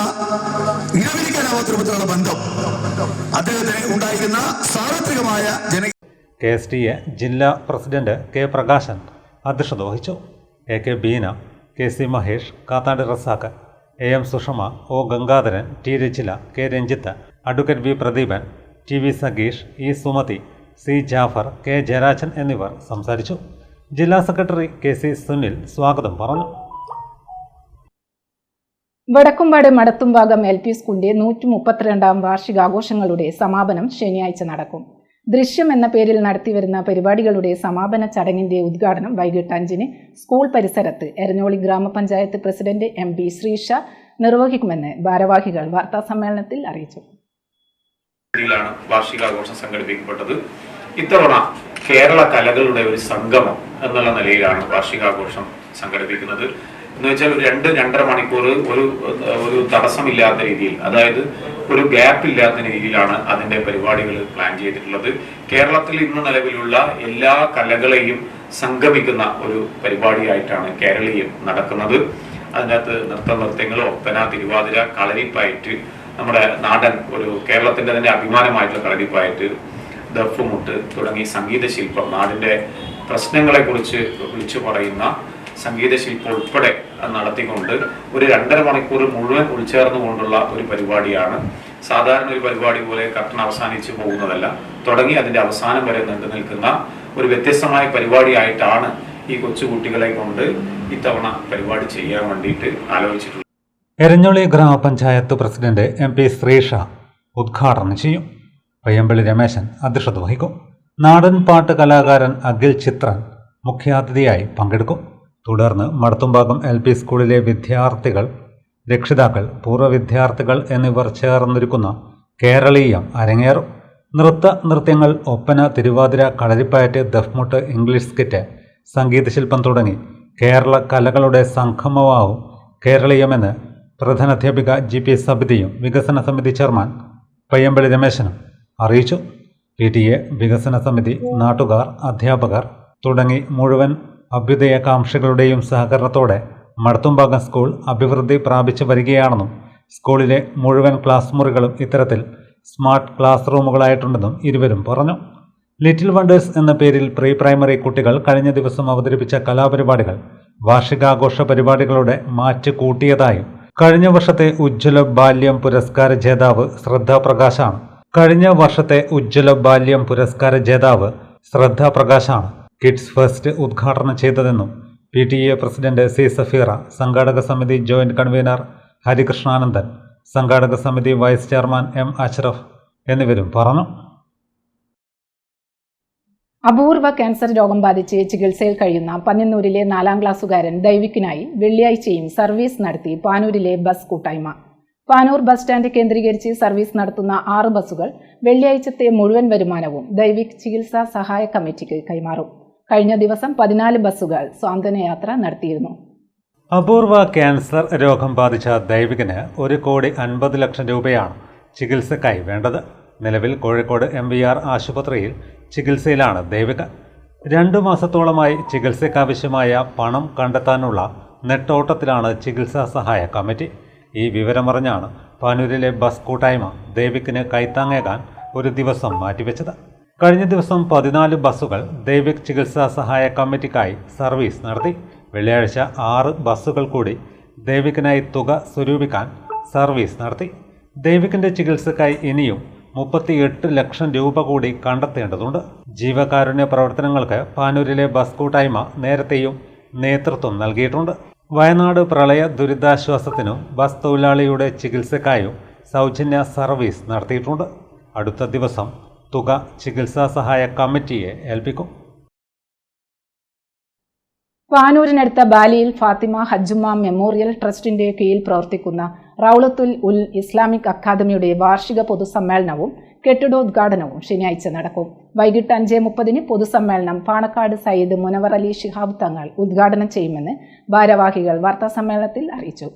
ഇടപിരിക്കാനാവാത്ത രൂപത്തിലുള്ള ബന്ധം അദ്ദേഹത്തിന് ഉണ്ടായിരുന്ന സാർവത്രികമായ KSTA ജില്ലാ പ്രസിഡന്റ് K പ്രകാശൻ അധ്യക്ഷത വഹിച്ചു. AK Beena, KC Mahesh, Kathadi Razak, AM Sushama, O Gangadharan, T Rachila, K Ranjith, advocate V Pradeepan, TV സഗീഷ്, E Sumathi, C Jafar, K Jayarajan എന്നിവർ സംസാരിച്ചു. ജില്ലാ സെക്രട്ടറി KC സുനിൽ സ്വാഗതം പറഞ്ഞു. വടക്കുംപാട് മടത്തുംഭാഗം LP സ്കൂളിന്റെ 132ാം വാർഷികാഘോഷങ്ങളുടെ സമാപനം ശനിയാഴ്ച നടക്കും. ദൃശ്യം എന്ന പേരിൽ നടത്തിവരുന്ന പരിപാടികളുടെ സമാപന ചടങ്ങിന്റെ ഉദ്ഘാടനം വൈകിട്ട് 5-ന് സ്കൂൾ പരിസരത്ത് എരഞ്ഞോളി ഗ്രാമപഞ്ചായത്ത് പ്രസിഡന്റ് MP ശ്രീഷ നിർവഹിക്കുമെന്ന് ഭാരവാഹികൾ വാർത്താസമ്മേളനത്തിൽ അറിയിച്ചു. വാർഷികാഘോഷം സംഘടിപ്പിക്കപ്പെട്ടത്. ഇത്തവണ കേരള കലകളുടെ ഒരു സംഗമം എന്നുള്ള നിലയിലാണ് വാർഷികാഘോഷം സംഘടിപ്പിക്കുന്നത്. എന്ന് വെച്ചാൽ 2-2.5 മണിക്കൂർ ഒരു തടസ്സമില്ലാത്ത രീതിയിൽ, അതായത് ഒരു ഗ്യാപ്പ് ഇല്ലാത്ത രീതിയിലാണ് അതിന്റെ പരിപാടികൾ പ്ലാൻ ചെയ്തിട്ടുള്ളത്. കേരളത്തിൽ ഇന്ന് നിലവിലുള്ള എല്ലാ കലകളെയും സംഗമിക്കുന്ന ഒരു പരിപാടിയായിട്ടാണ് കേരളീയം നടക്കുന്നത്. അതിനകത്ത് നൃത്തങ്ങൾ, ഒപ്പന, തിരുവാതിര, കളരിപ്പയറ്റ്, നമ്മുടെ നാടൻ ഒരു കേരളത്തിന്റെ തന്നെ അഭിമാനമായിട്ടുള്ള കളരിപ്പയറ്റ്, ദഫ്മുട്ട് തുടങ്ങി സംഗീത ശില്പം, നാടിന്റെ പ്രശ്നങ്ങളെ കുറിച്ച് വിളിച്ചു പറയുന്ന സംഗീത ശില്പം ഉൾപ്പെടെ നടത്തിക്കൊണ്ട് ഒരു 2.5 മണിക്കൂർ മുഴുവൻ ഉൾച്ചേർന്നുകൊണ്ടുള്ള ഒരു പരിപാടിയാണ്. സാധാരണ ഒരു പരിപാടി പോലെ കർട്ടൻ അവസാനിച്ചു പോകുന്നതല്ല, തുടങ്ങി അതിന്റെ അവസാനം വരെ നീണ്ടു നിൽക്കുന്ന ഒരു വ്യത്യസ്തമായ പരിപാടിയായിട്ടാണ് ഈ കൊച്ചുകുട്ടികളെ കൊണ്ട് ഇത്തവണ പരിപാടി ചെയ്യാൻ വേണ്ടിയിട്ട് ആലോചിച്ചിട്ടുള്ളത്. എരഞ്ഞോളി ഗ്രാമപഞ്ചായത്ത് പ്രസിഡന്റ് MP ശ്രീഷ ഉദ്ഘാടനം ചെയ്യും. പയ്യമ്പള്ളി രമേശൻ അധ്യക്ഷത വഹിക്കും. നാടൻ പാട്ട് കലാകാരൻ അഖിൽ ചിത്രൻ മുഖ്യാതിഥിയായി പങ്കെടുക്കും. തുടർന്ന് മടത്തുംഭാഗം LP സ്കൂളിലെ വിദ്യാർത്ഥികൾ, രക്ഷിതാക്കൾ, പൂർവ്വ വിദ്യാർത്ഥികൾ എന്നിവർ ചേർന്നൊരുക്കുന്ന കേരളീയം അരങ്ങേറും. നൃത്യങ്ങൾ, ഒപ്പന, തിരുവാതിര, കളരിപ്പയറ്റ്, ദഫ്മുട്ട്, ഇംഗ്ലീഷ് സ്കിറ്റ്, സംഗീതശില്പം തുടങ്ങി കേരള കലകളുടെ സംഗമമാവും കേരളീയമെന്ന് പ്രധാനാധ്യാപിക GP സബിതയും വികസന സമിതി ചെയർമാൻ പയ്യമ്പള്ളി രമേശനും അറിയിച്ചു. PTA, വികസന സമിതി, നാട്ടുകാർ, അധ്യാപകർ തുടങ്ങി മുഴുവൻ അഭ്യുദയകാംക്ഷികളുടെയും സഹകരണത്തോടെ മടത്തുംഭാഗം സ്കൂൾ അഭിവൃദ്ധി പ്രാപിച്ചു വരികയാണെന്നും സ്കൂളിലെ മുഴുവൻ ക്ലാസ് മുറികളും ഇത്തരത്തിൽ സ്മാർട്ട് ക്ലാസ് റൂമുകളായിട്ടുണ്ടെന്നും ഇരുവരും പറഞ്ഞു. ലിറ്റിൽ വണ്ടേഴ്സ് എന്ന പേരിൽ പ്രീ പ്രൈമറി കുട്ടികൾ കഴിഞ്ഞ ദിവസം അവതരിപ്പിച്ച കലാപരിപാടികൾ വാർഷികാഘോഷ പരിപാടികളുടെ മാറ്റ് കൂട്ടിയതായും കഴിഞ്ഞ വർഷത്തെ ഉജ്ജ്വല ബാല്യം പുരസ്കാര ജേതാവ് ശ്രദ്ധാ പ്രകാശാണ് കിഡ്സ് ഫസ്റ്റ് ഉദ്ഘാടനം ചെയ്തതെന്നും PTA പ്രസിഡന്റ് C. സഫീറ, സംഘാടക സമിതി ജോയിന്റ് കൺവീനർ ഹരികൃഷ്ണാനന്ദൻ, സംഘാടക സമിതി വൈസ് ചെയർമാൻ M. അഷ്റഫ് എന്നിവരും പറഞ്ഞു. അപൂർവ ക്യാൻസർ രോഗം ബാധിച്ച് ചികിത്സയിൽ കഴിയുന്ന പന്നിന്നൂരിലെ 4ാം ക്ലാസ്സുകാരൻ ദൈവിക്കിനായി വെള്ളിയാഴ്ചയും സർവീസ് നടത്തി പാനൂരിലെ ബസ് കൂട്ടായ്മ. പാനൂർ ബസ് സ്റ്റാൻഡ് കേന്ദ്രീകരിച്ച് സർവീസ് നടത്തുന്ന 6 ബസ്സുകൾ വെള്ളിയാഴ്ചത്തെ മുഴുവൻ വരുമാനവും ദൈവിക് ചികിത്സാ സഹായ കമ്മിറ്റിക്ക് കൈമാറും. കഴിഞ്ഞ ദിവസം 14 ബസ്സുകൾ സ്വാന്തനയാത്ര നടത്തിയിരുന്നു. അപൂർവ ക്യാൻസർ രോഗം ബാധിച്ച ദൈവികിന് 1,50,00,000 രൂപയാണ് ചികിത്സക്കായി വേണ്ടത്. നിലവിൽ കോഴിക്കോട് MVR ആശുപത്രിയിൽ ചികിത്സയിലാണ് ദൈവിക്. 2 മാസത്തോളമായി ചികിത്സയ്ക്കാവശ്യമായ പണം കണ്ടെത്താനുള്ള നെട്ടോട്ടത്തിലാണ് ചികിത്സാ സഹായ കമ്മിറ്റി. ഈ വിവരമറിഞ്ഞാണ് പാനൂരിലെ ബസ് കൂട്ടായ്മ ദൈവിക്കിന് കൈത്താങ്ങേകാൻ ഒരു ദിവസം മാറ്റിവെച്ചത്. കഴിഞ്ഞ ദിവസം 14 ബസ്സുകൾ ദൈവിക് ചികിത്സാ സഹായ കമ്മിറ്റിക്കായി സർവീസ് നടത്തി. വെള്ളിയാഴ്ച 6 ബസ്സുകൾ കൂടി ദൈവിക്കിനായി തുക സ്വരൂപിക്കാൻ സർവീസ് നടത്തി. ദൈവിക്കിൻ്റെ ചികിത്സക്കായി ഇനിയും 38 ലക്ഷം രൂപ കൂടി കണ്ടെത്തേണ്ടതുണ്ട്. ജീവകാരുണ്യ പ്രവർത്തനങ്ങൾക്ക് പാനൂരിലെ ബസ് കൂട്ടായ്മ നേരത്തെയും നേതൃത്വം നൽകിയിട്ടുണ്ട്. വയനാട് പ്രളയ ദുരിതാശ്വാസത്തിനും ബസ് തൊഴിലാളിയുടെ ചികിത്സക്കായും സൗജന്യ സർവീസ് നടത്തിയിട്ടുണ്ട്. അടുത്ത ദിവസം തുക ചികിത്സാ സഹായ കമ്മിറ്റിയെ ഏൽപ്പിക്കും. പാനൂരിനടുത്ത ബാലിയിൽ ഫാത്തിമ ഹജ്ജുമ്മ മെമ്മോറിയൽ ട്രസ്റ്റിന്റെ കീഴിൽ പ്രവർത്തിക്കുന്ന റൗളത്തുൽ ഉൽ ഇസ്ലാമിക് അക്കാദമിയുടെ വാർഷിക പൊതുസമ്മേളനവും കെട്ടിടോദ്ഘാടനവും ശനിയാഴ്ച നടക്കും. വൈകിട്ട് 5:30 പൊതുസമ്മേളനം പാണക്കാട് സയ്യിദ് മുനവർ അലി ശിഹാബ് തങ്ങൾ ഉദ്ഘാടനം ചെയ്യുമെന്ന് ഭാരവാഹികൾ വാർത്താസമ്മേളനത്തിൽ അറിയിച്ചു.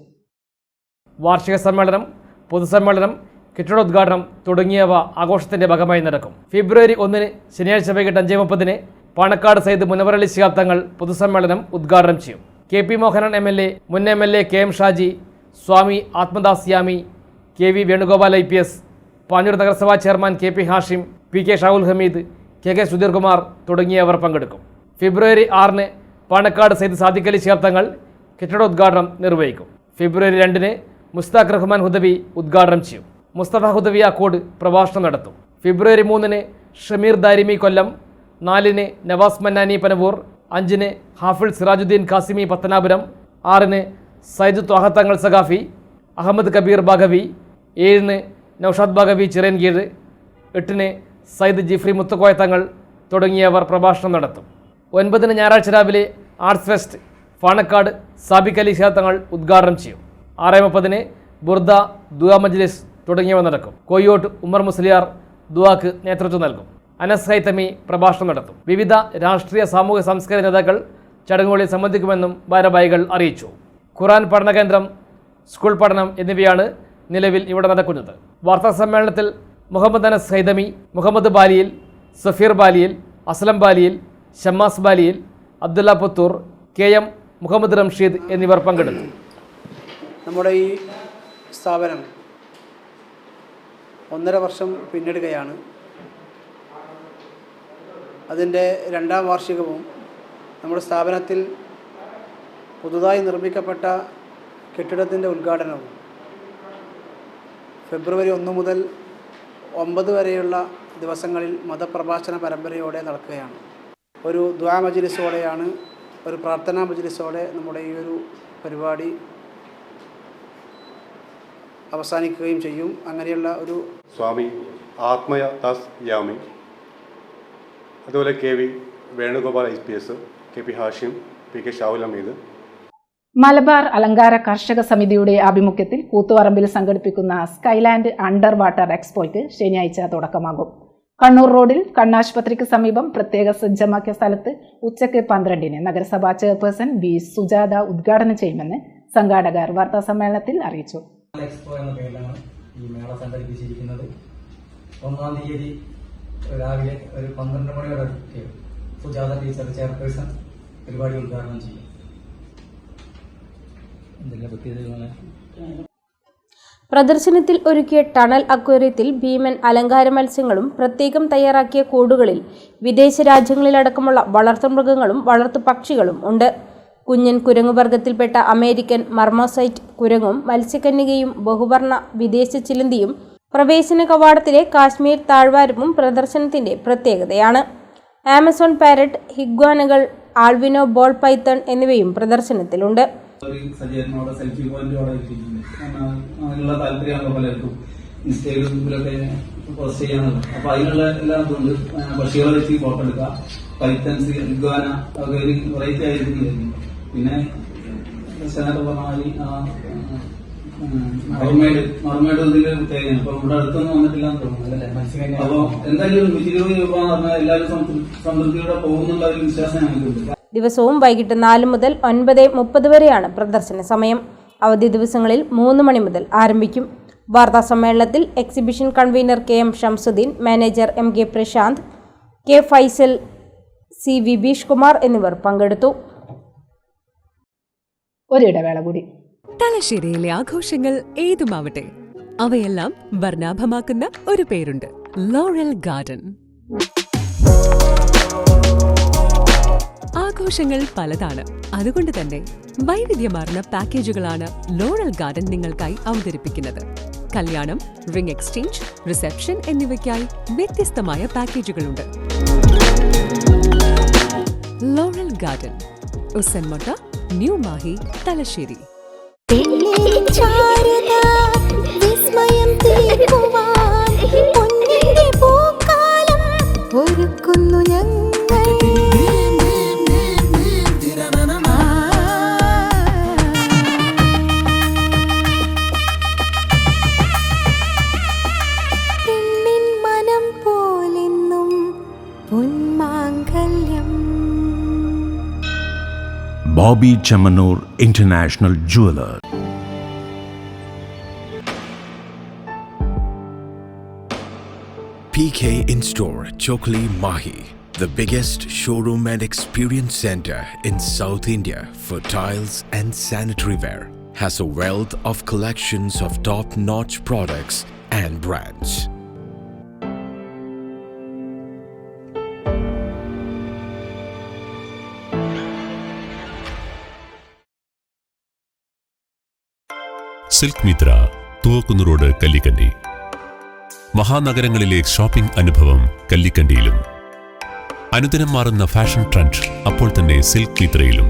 വാർഷിക സമ്മേളനം, പൊതുസമ്മേളനം, കെട്ടിടോദ്ഘാടനം തുടങ്ങിയവ ആഘോഷത്തിന്റെ ഭാഗമായി നടക്കും. ഫെബ്രുവരി 1 ശനിയാഴ്ച വൈകിട്ട് 5:30 പാണക്കാട് സയ്യിദ് മുനവർ അലി ശിഹാബ് തങ്ങൾ പൊതുസമ്മേളനം ഉദ്ഘാടനം ചെയ്യും. KP മോഹനൻ MLA, മുൻ MLA KM ഷാജി, സ്വാമി ആത്മദാസ് യാമി, KV വേണുഗോപാൽ IPS, പാനൂർ നഗരസഭാ chairman KP Hashim, PK Shahul Hameed, KK Sudheer Kumar തുടങ്ങിയവർ പങ്കെടുക്കും. ഫെബ്രുവരി 6 പാണക്കാട് സയ്യിദ് സാദിഖ് അലി ശിഹാബ് തങ്ങൾ കെട്ടിടോദ്ഘാടനം നിർവഹിക്കും. ഫെബ്രുവരി 2 മുസ്താഖ് റഹ്മാൻ ഹുദവി ഉദ്ഘാടനം ചെയ്യും. മുസ്തഫ ഹുദവി അക്കോട് പ്രഭാഷണം നടത്തും. ഫെബ്രുവരി 3 ഷമീർ ദാരിമി കൊല്ലം, 4 നവാസ് മന്നാനി പനവൂർ, 5 ഹാഫിൾ സിറാജുദ്ദീൻ ഖാസിമി പത്തനാപുരം, 6 സയ്യിദ് ത്വാഹ തങ്ങൾ സഖാഫി, അഹമ്മദ് കബീർ ബാഗവി, 7 നൌഷാദ് ബാഗവി ചിറയൻകീഴ്, 8 സയ്യിദ് ജിഫ്രി മുത്തുക്കോയ തങ്ങൾ തുടങ്ങിയവർ പ്രഭാഷണം നടത്തും. 9 ഞായറാഴ്ച രാവിലെ ആർട്സ് ഫെസ്റ്റ് പാണക്കാട് സാബിഖ് അലി ശിഹാബ് തങ്ങൾ ഉദ്ഘാടനം ചെയ്യും. 6:30 ബുർദ, ദുആ മജ്ലിസ് തുടങ്ങിയവ നടക്കും. കോയ്യോട്ട് ഉമർ മുസ്ലിയാർ ദുആക്ക് നേതൃത്വം നൽകും. അനസ് ഹൈതമി പ്രഭാഷണം നടത്തും. വിവിധ രാഷ്ട്രീയ സാമൂഹ്യ സാംസ്കാരിക നേതാക്കൾ ചടങ്ങുകളിൽ സംബന്ധിക്കുമെന്നും ഭാരവാഹികൾ അറിയിച്ചു. ഖുർആൻ പഠന കേന്ദ്രം, സ്കൂൾ പഠനം എന്നിവയാണ് നിലവിൽ ഇവിടെ നടക്കുന്നത്. വാർത്താ സമ്മേളനത്തിൽ മുഹമ്മദ് അനസ് ഹൈതമി, മുഹമ്മദ് ബാലിയിൽ, സഫീർ ബാലിയിൽ, അസ്ലം ബാലിയിൽ, ഷമ്മാസ് ബാലിയിൽ, അബ്ദുള്ള പുത്തൂർ, KM മുഹമ്മദ് റംഷീദ് എന്നിവർ പങ്കെടുത്തു. നമ്മുടെ ഈ സ്ഥാപനം 1.5 വർഷം പിന്നിടുകയാണ്. അതിൻ്റെ 2ാം വാർഷികവും നമ്മുടെ സ്ഥാപനത്തിൽ പുതുതായി നിർമ്മിക്കപ്പെട്ട കെട്ടിടത്തിൻ്റെ ഉദ്ഘാടനവും ഫെബ്രുവരി 1 മുതൽ 9 വരെയുള്ള ദിവസങ്ങളിൽ മതപ്രഭാഷണ പരമ്പരയോടെ നടക്കുകയാണ്. ഒരു ദുആ മജ്ലിസോടെയാണ്, ഒരു പ്രാർത്ഥനാ മജ്ലിസോടെ നമ്മുടെ ഈ ഒരു പരിപാടി അവസാനിക്കുകയും ചെയ്യും. അങ്ങനെയുള്ള ഒരു സ്വാമി ആത്മദാസ് യാമി, അതുപോലെ KV Venugopal IPS, KP Hashim, PK Shahul Hameed. Malabar അലങ്കാര കർഷക സമിതിയുടെ ആഭിമുഖ്യത്തിൽ കൂത്തുപറമ്പിൽ സംഘടിപ്പിക്കുന്ന സ്കൈലാൻഡ് അണ്ടർ വാട്ടർ എക്സ്പോയ്ക്ക് ശനിയാഴ്ച തുടക്കമാകും. കണ്ണൂർ റോഡിൽ കണ്ണാശുപത്രിക്ക് സമീപം പ്രത്യേക സജ്ജമാക്കിയ സ്ഥലത്ത് ഉച്ചയ്ക്ക് 12 നഗരസഭാ ചെയർപേഴ്സൺ V. സുജാത ഉദ്ഘാടനം ചെയ്യുമെന്ന് സംഘാടകർ വാർത്താസമ്മേളനത്തിൽ അറിയിച്ചു. എക്സ്പോ എന്ന പേരിലാണ് ഈ മേള സംഘടിപ്പിച്ചിരിക്കുന്നത്. 1-ാം തീയതി രാവിലെ ഒരു 12 മണി വരെ സുജാത ടീച്ചർ ചെയർപേഴ്സൺ പരിപാടി ഉദ്ഘാടനം ചെയ്യും. എന്തെല്ലാം പ്രത്യേകതകളാണ്? പ്രദർശനത്തിൽ ഒരുക്കിയ ടണൽ അക്വേറിയത്തിൽ ഭീമൻ അലങ്കാര മത്സ്യങ്ങളും പ്രത്യേകം തയ്യാറാക്കിയ കൂടുകളിൽ വിദേശ രാജ്യങ്ങളിലടക്കമുള്ള വളർത്തുമൃഗങ്ങളും വളർത്തുപക്ഷികളും ഉണ്ട്. കുഞ്ഞൻ കുരങ്ങുവർഗത്തിൽപ്പെട്ട അമേരിക്കൻ മർമോസൈറ്റ് കുരങ്ങും മത്സ്യകന്യകയും ബഹുവർണ്ണ വിദേശ ചിലന്തിയും പ്രവേശന കവാടത്തിലെ കാശ്മീർ താഴ്വാരവും പ്രദർശനത്തിന്റെ പ്രത്യേകതയാണ്. ആമസോൺ പാരറ്റ്, ഹിഗ്വാനകൾ, ആൽവിനോ ബോൾ പൈത്തൺ എന്നിവയും പ്രദർശനത്തിലുണ്ട്. സജീവനോടെ സെൽഫി പോയിന്റോടെ വെച്ചിട്ടുണ്ട്. അതിനുള്ള താല്പര്യമാണല്ലോ പലർക്കും ഇൻസ്റ്റയിലും ഇതിലൊക്കെ പോസ്റ്റ് ചെയ്യാനുള്ളത്. അപ്പൊ അതിനുള്ള എല്ലാ ഇതുണ്ട്. പക്ഷികളെ വെച്ച് ഫോട്ടോ എടുക്കുക, പൈത്തൻസ്, ഇഗ്വാന അതൊക്കെ ഒരു വെറൈറ്റി ആയിരിക്കും. പിന്നെ മർമേഡ് ഇതിൽ പ്രത്യേകമാണ്. അപ്പൊ ഇവിടെ അടുത്തൊന്നും വന്നിട്ടില്ലാന്ന് തോന്നുന്നു. അപ്പൊ എന്തായാലും 120 രൂപ എന്ന് പറഞ്ഞാൽ എല്ലാവരും സംതൃപ്തിയോടെ പോകുന്നുള്ള ഒരു വിശ്വാസം ഞങ്ങൾക്കുണ്ട്. ദിവസവും വൈകിട്ട് 4 മുതൽ 9:30 വരെയാണ് പ്രദർശന സമയം. അവധി ദിവസങ്ങളിൽ 3 മണി മുതൽ ആരംഭിക്കും. വാർത്താ സമ്മേളനത്തിൽ exhibition convener KM Shamsuddin, manager MK Prasanth, K Faisal, C Vibeesh Kumar എന്നിവർ പങ്കെടുത്തു. ഒരിടവേള കൂടി. തലശ്ശേരിയിലെ ആഘോഷങ്ങൾ ഏതുമാവട്ടെ, അവയെല്ലാം വർണ്ണാഭമാക്കുന്ന ഒരു പേരുണ്ട്: ലോറൽ ഗാർഡൻ. ആഘോഷങ്ങൾ പലതാണ്. അതുകൊണ്ട് തന്നെ വൈവിധ്യമാർന്ന പാക്കേജുകളാണ് ലോറൽ ഗാർഡൻ നിങ്ങൾക്കായി അവതരിപ്പിക്കുന്നത്. കല്യാണം, റിംഗ് എക്സ്ചേഞ്ച്, റിസപ്ഷൻ എന്നിവയ്ക്കായി വ്യത്യസ്തമായ പാക്കേജുകളുണ്ട്. Laurel garden, Usanmotta, new Mahe, Thalassery. Bobby Chamanur International Jeweler. PK In-Store, Chokli, Mahi, the biggest showroom and experience center in South India for tiles and sanitary ware, has a wealth of collections of top-notch products and brands. Silk Mitra, Thuvakkunnu road, Kallikandi. മഹാനഗരങ്ങളിലെ ഷോപ്പിംഗ് അനുഭവം കല്ലിക്കണ്ടിയിലും. അനുദിനം മാറുന്ന ഫാഷൻ ട്രെൻഡ് അപ്പോൾ തന്നെ സിൽക്ക് മിത്രയിലും.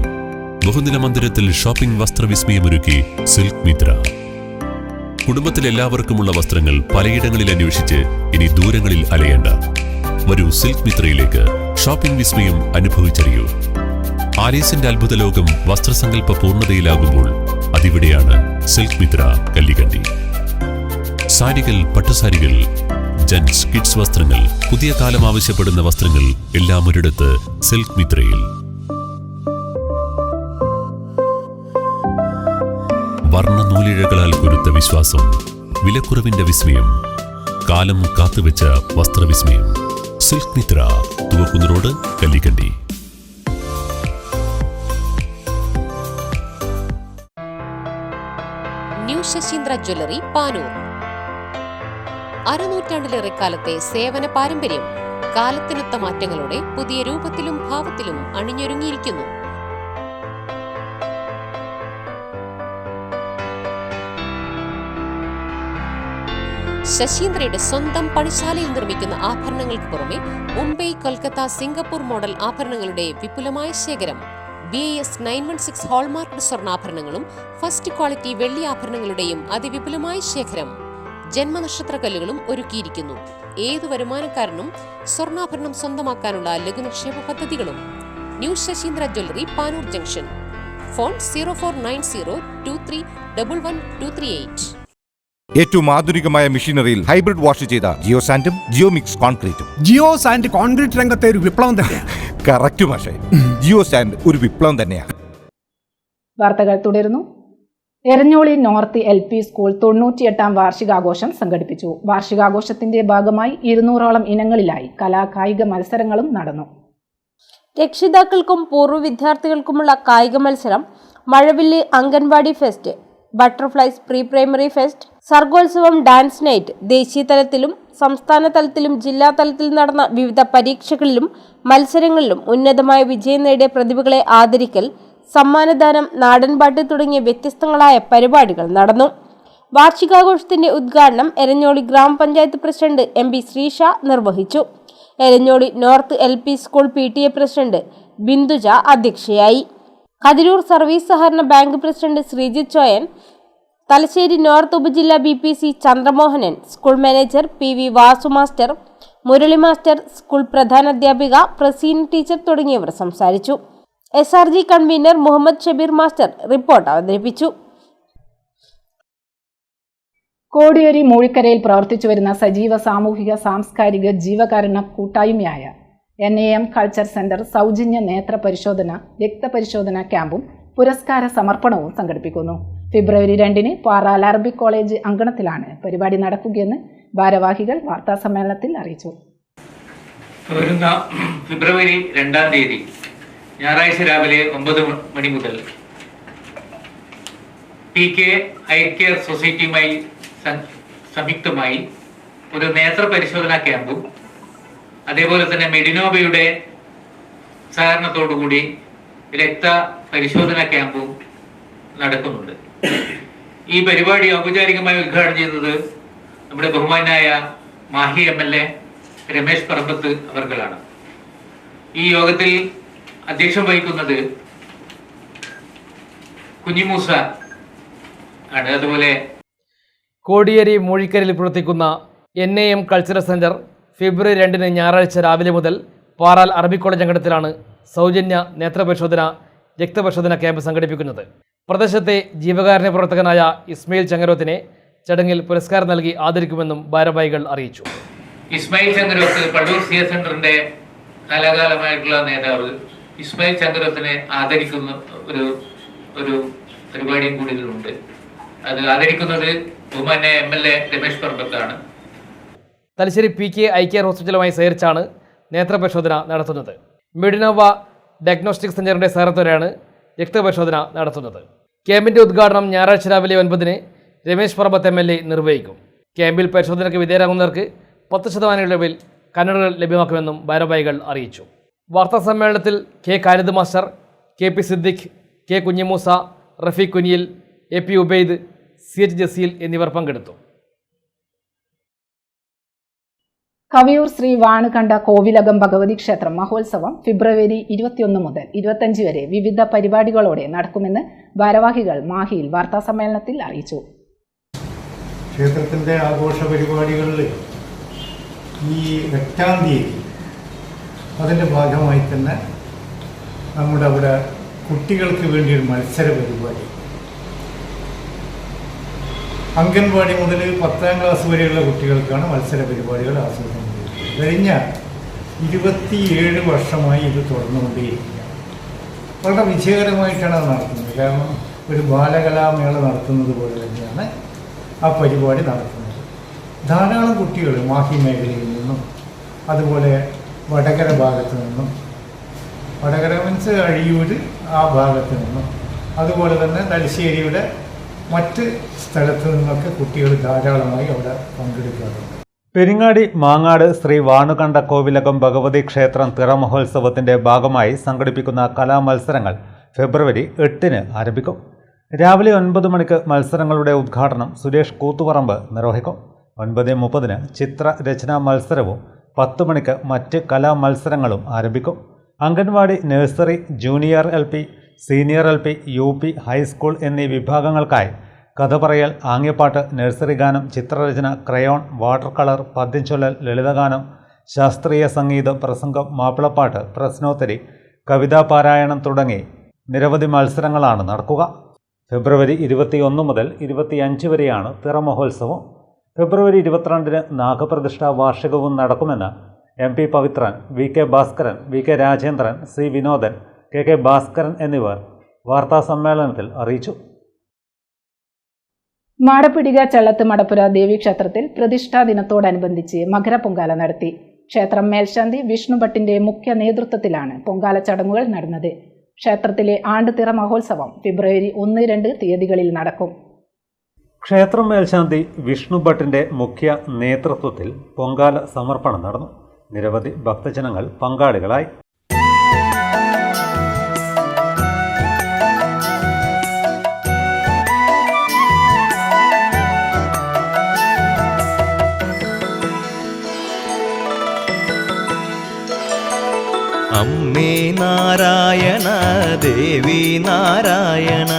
ബഹുനില മന്ദിരത്തിൽ ഷോപ്പിംഗ് വസ്ത്രവിസ്മയമൊരുക്കി സിൽക്ക് മിത്ര. കുടുംബത്തിലെല്ലാവർക്കുമുള്ള വസ്ത്രങ്ങൾ പലയിടങ്ങളിൽ അന്വേഷിച്ച് ഇനി ദൂരങ്ങളിൽ അലയേണ്ട. വരൂ സിൽക്ക് മിത്രയിലേക്ക്. ഷോപ്പിംഗ് വിസ്മയം അനുഭവിച്ചറിയൂ. ആലീസിന്റെ അത്ഭുത ലോകം വസ്ത്രസങ്കല്പ പൂർണ്ണതയിലാകുമ്പോൾ അതിവിടെയാണ് സിൽക്ക് മിത്ര, കല്ലിക്കണ്ടി. സാരികൾ, പട്ടുസാരികൾ, ജെന്റ്സ്, കിഡ്സ് വസ്ത്രങ്ങൾ, പുതിയ കാലം ആവശ്യപ്പെടുന്ന വസ്ത്രങ്ങൾ എല്ലാം ഒരിടത്ത് സിൽക്ക് മിത്രയിൽ. വർണ്ണ നൂലിഴകളാൽ കുരുത്ത വിശ്വാസം, വിലക്കുറവിന്റെ വിസ്മയം, കാലം കാത്തുവെച്ച വസ്ത്രവിസ്മയം. Silk Mitra, Thuvakkunnu road, Kallikandi. New Sasheendra jewellery, Panoor. അരനൂറ്റാണ്ടിലേറെ കാലത്തെ സേവന പാരമ്പര്യം കാലത്തിനൊത്ത മാറ്റങ്ങളോടെ പുതിയ രൂപത്തിലും ഭാവത്തിലും അണിഞ്ഞൊരുങ്ങിയിരിക്കുന്നു. ശശീന്ദ്രയുടെ സ്വന്തം പണിശാലയിൽ നിർമ്മിക്കുന്ന ആഭരണങ്ങൾക്ക് പുറമെ മുംബൈ, കൊൽക്കത്ത, സിംഗപ്പൂർ മോഡൽ ആഭരണങ്ങളുടെ വിപുലമായ ശേഖരം. BIS 916 ഹോൾമാർക്ക് സ്വർണ്ണാഭരണങ്ങളും ഫസ്റ്റ് ക്വാളിറ്റി വെള്ളി ആഭരണങ്ങളുടെയും അതിവിപുലമായ ശേഖരം. ജന്മനക്ഷത്രക്കല്ലുകളും ഒരുക്കിയിരിക്കുന്നു. ഏതു വരുമാനക്കാരനും സ്വർണ്ണാഭരണം സ്വന്തമാക്കാനുള്ള ലഘുനിക്ഷേപ പദ്ധതികളും. New Sasheendra jewellery, Panoor junction. Phone 049023112238. ഏറ്റവും ആധുനികമായ മെഷീനറിയിൽ ഹൈബ്രിഡ് വാഷ് ചെയ്ത ജിയോ സാൻഡും ജിയോ മിക്സ് കോൺക്രീറ്റും. ജിയോ സാൻഡ് കോൺക്രീറ്റ് രംഗത്തെ ഒരു വിപ്ലവം തന്നെയാണ്. കറക്റ്റ് മാഷേ, ജിയോ സാൻഡ് ഒരു വിപ്ലവം തന്നെയാണ്. വാർത്തകൾ തുടരുന്നു. എരഞ്ഞോളി നോർത്ത് LP സ്കൂൾ 98ാം വാർഷികാഘോഷം സംഘടിപ്പിച്ചു. വാർഷികാഘോഷത്തിന്റെ ഭാഗമായി 200ഓളം ഇനങ്ങളിലായി കലാകായിക മത്സരങ്ങളും നടന്നു. രക്ഷിതാക്കൾക്കും പൂർവ്വ വിദ്യാർത്ഥികൾക്കുമുള്ള കായിക മത്സരം, മഴവില്ല് anganwadi fest, butterflies pre primary fest, സർഗോത്സവം ഡാൻസ് നൈറ്റ്, ദേശീയ തലത്തിലും സംസ്ഥാന തലത്തിലും ജില്ലാ തലത്തിലും നടന്ന വിവിധ പരീക്ഷകളിലും മത്സരങ്ങളിലും ഉന്നതമായ വിജയം നേടിയ പ്രതിഭകളെ ആദരിക്കൽ, സമ്മാനദാനം, നാടൻപാട്ട് തുടങ്ങിയ വ്യത്യസ്തങ്ങളായ പരിപാടികൾ നടന്നു. വാർഷികാഘോഷത്തിന്റെ ഉദ്ഘാടനം എരഞ്ഞോളി ഗ്രാമപഞ്ചായത്ത് പ്രസിഡന്റ് MP ശ്രീഷ നിർവഹിച്ചു. Eranholi north LP school PTA president Binduja അധ്യക്ഷയായി. കതിരൂർ സർവീസ് സഹകരണ bank president Sreejith Choyan, Thalassery north ഉപജില്ലാ BPC Chandramohanan, school manager PV Vasu master, Murali master, school പ്രധാനാധ്യാപിക പ്രസീൻ ടീച്ചർ തുടങ്ങിയവർ സംസാരിച്ചു. SRG convener Muhammad Shabeer master report അവതരിപ്പിച്ചു. കോടിയേരി മൂഴിക്കരയിൽ പ്രവർത്തിച്ചുവരുന്ന സജീവ സാമൂഹിക സാംസ്കാരിക ജീവകാരുണ്യ കൂട്ടായ്മയായ NAM കൾച്ചർ സെന്റർ സൗജന്യ നേത്ര പരിശോധന, രക്തപരിശോധന ക്യാമ്പും പുരസ്കാര സമർപ്പണവും സംഘടിപ്പിക്കുന്നു. ഫെബ്രുവരി 2-ന് പാറാൽ അറബിക് കോളേജ് അങ്കണത്തിലാണ് പരിപാടി നടക്കുകയെന്ന് ഭാരവാഹികൾ വാർത്താസമ്മേളനത്തിൽ അറിയിച്ചു. വരുന്ന ഫെബ്രുവരി 2-ാം തീയതി ഞായറാഴ്ച രാവിലെ 9 മണി മുതൽ PK ഐ കെയർ സൊസൈറ്റിയുമായി സംയുക്തമായി ഒരു നേത്ര പരിശോധനാ ക്യാമ്പും അതേപോലെ തന്നെ മെഡിനോവയുടെ സഹകരണത്തോടുകൂടി രക്ത പരിശോധനാ ക്യാമ്പും നടക്കുന്നുണ്ട്. ഈ പരിപാടി ഔപചാരികമായി ഉദ്ഘാടനം ചെയ്യുന്നത് നമ്മുടെ ബഹുമാനായ മാഹി MLA രമേശ് പറമ്പത്ത് അവർകളാണ്. ഈ യോഗത്തിൽ അധ്യക്ഷം വഹിക്കുന്നത് കുഞ്ഞിമൂസ ആണ്. അതുപോലെ കോടിയേരി മൂഴിക്കരയിൽ പ്രവർത്തിക്കുന്ന NAM കൾച്ചറൽ സെന്റർ ഫെബ്രുവരി 2-ന് ഞായറാഴ്ച രാവിലെ മുതൽ പാറാൽ അറബിക് കോളേജ് അങ്കണത്തിലാണ് സൗജന്യ നേത്രപരിശോധന, രക്തപരിശോധന ക്യാമ്പ് സംഘടിപ്പിക്കുന്നത്. പ്രദേശത്തെ ജീവകാരുണ്യ പ്രവർത്തകനായ ഇസ്മയിൽ ചങ്ങരോത്തിനെ ചടങ്ങിൽ പുരസ്കാരം നൽകി ആദരിക്കുമെന്നും ഭാരവാഹികൾ അറിയിച്ചു. ഇസ്മായിൽ ചങ്ങരോത്ത് പള്ളൂർ CS സെന്ററിന്റെ കാലാകാലമായിട്ടുള്ള നേതാവ് ഇസ്മായിൽ ചങ്ങരോത്തിനെ ആദരിക്കുന്ന ഒരു പരിപാടിയും കൂടി ഇതിലുണ്ട്. അത് ആദരിക്കുന്നത് ബഹുമാന്യ MLA രമേശ് പറമ്പത്താണ്. തലശ്ശേരി PK ഐ കെയർ ഹോസ്പിറ്റലുമായി സഹകരിച്ചാണ് നേത്രപരിശോധന നടത്തുന്നത്. മെഡിനോവ ഡയഗ്നോസ്റ്റിക് സെന്ററിന്റെ സഹകരണത്തോടെയാണ് രക്തപരിശോധന നടത്തുന്നത്. ക്യാമ്പിന്റെ ഉദ്ഘാടനം ഞായറാഴ്ച രാവിലെ 9-ന് രമേശ് പറമ്പത്ത് MLA നിർവഹിക്കും. ക്യാമ്പിൽ പരിശോധനയ്ക്ക് വിധേയരാകുന്നവർക്ക് 10% ഇളവിൽ കണ്ണടകൾ ലഭ്യമാക്കുമെന്നും ഭാരവാഹികൾ അറിയിച്ചു. വാർത്താ സമ്മേളനത്തിൽ K Khalid master, KP Siddique, K Kunhimoosa, Rafeeq Kuniyil, AP Ubaid, CH Jaseel എന്നിവർ പങ്കെടുത്തു. കവിയൂർ ശ്രീ വാണുകണ്ഠ കോവിലകം ഭഗവതി ക്ഷേത്രം മഹോത്സവം ഫെബ്രുവരി 21 മുതൽ 25 വരെ വിവിധ പരിപാടികളോടെ നടക്കുമെന്ന് ഭാരവാഹികൾ മാഹിയിൽ വാർത്താസമ്മേളനത്തിൽ അറിയിച്ചു. ക്ഷേത്രത്തിൻ്റെ ആഘോഷ പരിപാടികളിൽ ഈ 8-ാം തീയതി അതിൻ്റെ ഭാഗമായി തന്നെ നമ്മുടെ അവിടെ കുട്ടികൾക്ക് വേണ്ടി ഒരു മത്സര പരിപാടി, അംഗൻവാടി മുതൽ 10ാം ക്ലാസ് വരെയുള്ള കുട്ടികൾക്കാണ് മത്സര പരിപാടികൾ ആസൂത്രണം ചെയ്തത്. കഴിഞ്ഞ 27 വർഷമായി ഇത് തുടർന്നുകൊണ്ടേയിരിക്കുകയാണ്. വളരെ വിജയകരമായിട്ടാണ് അത് നടത്തുന്നത്. കാരണം ഒരു ബാലകലാമേള നടത്തുന്നത് പോലെ തന്നെയാണ് ആ പരിപാടി നടത്തുന്നത്. ധാരാളം കുട്ടികൾ മാഹി മേഖലയിൽ നിന്നും അതുപോലെ വടകര ഭാഗത്തു നിന്നും, വടകര മീൻസ് അഴിയൂർ ആ ഭാഗത്തു നിന്നും, അതുപോലെ തന്നെ തലശ്ശേരിയുടെ മറ്റ് സ്ഥലത്തു നിന്നൊക്കെ കുട്ടികൾ ധാരാളമായി അവിടെ പങ്കെടുക്കാറുണ്ട്. പെരിങ്ങാടി മാങ്ങാട് ശ്രീ വാണുകണ്ഠ കോവിലകം ഭഗവതി ക്ഷേത്രം തിറ മഹോത്സവത്തിൻ്റെ ഭാഗമായി സംഘടിപ്പിക്കുന്ന കലാമത്സരങ്ങൾ ഫെബ്രുവരി 8-ന് ആരംഭിക്കും. രാവിലെ 9 മണിക്ക് മത്സരങ്ങളുടെ ഉദ്ഘാടനം സുരേഷ് കൂത്തുപറമ്പ് നിർവഹിക്കും. 9:30-ന് ചിത്രരചനാ മത്സരവും 10 മണിക്ക് മറ്റ് കലാമത്സരങ്ങളും ആരംഭിക്കും. Anganwadi, nursery, junior LP, senior LP, UP, high school എന്നീ വിഭാഗങ്ങൾക്കായി കഥ പറയൽ, ആംഗ്യപ്പാട്ട്, നഴ്സറി ഗാനം, ചിത്രരചന, ക്രയോൺ, വാട്ടർ കളർ, പദ്യം ചൊല്ലൽ, ലളിതഗാനം, ശാസ്ത്രീയ സംഗീതം, പ്രസംഗം, മാപ്പിളപ്പാട്ട്, പ്രശ്നോത്തരി, കവിതാ പാരായണം തുടങ്ങി നിരവധി മത്സരങ്ങളാണ് നടക്കുക. ഫെബ്രുവരി 21 മുതൽ 25 വരെയാണ് തിറ മഹോത്സവം. ഫെബ്രുവരി 22-ന് നാഗപ്രതിഷ്ഠാ വാർഷികവും നടക്കുമെന്ന് MP Pavithran, VK Bhaskaran, VK Rajendran, C Vinodan, KK Bhaskaran എന്നിവർ വാർത്താസമ്മേളനത്തിൽ അറിയിച്ചു. മാടപ്പിടിക ചള്ളത്ത് മടപ്പുര ദേവീക്ഷേത്രത്തിൽ പ്രതിഷ്ഠാ ദിനത്തോടനുബന്ധിച്ച് മകരപ്പൊങ്കാല നടത്തി. ക്ഷേത്രം മേൽശാന്തി വിഷ്ണുഭട്ടിന്റെ മുഖ്യ നേതൃത്വത്തിലാണ് പൊങ്കാല ചടങ്ങുകൾ നടന്നത്. ക്ഷേത്രത്തിലെ ആണ്ടുതിറ മഹോത്സവം ഫെബ്രുവരി 1-2 തീയതികളിൽ നടക്കും. ക്ഷേത്രം മേൽശാന്തി വിഷ്ണുഭട്ടിന്റെ മുഖ്യ നേതൃത്വത്തിൽ പൊങ്കാല സമർപ്പണം നടന്നു. നിരവധി ഭക്തജനങ്ങൾ പങ്കാളികളായി. അമ്മേ നാരായണ, ദേവി നാരായണ,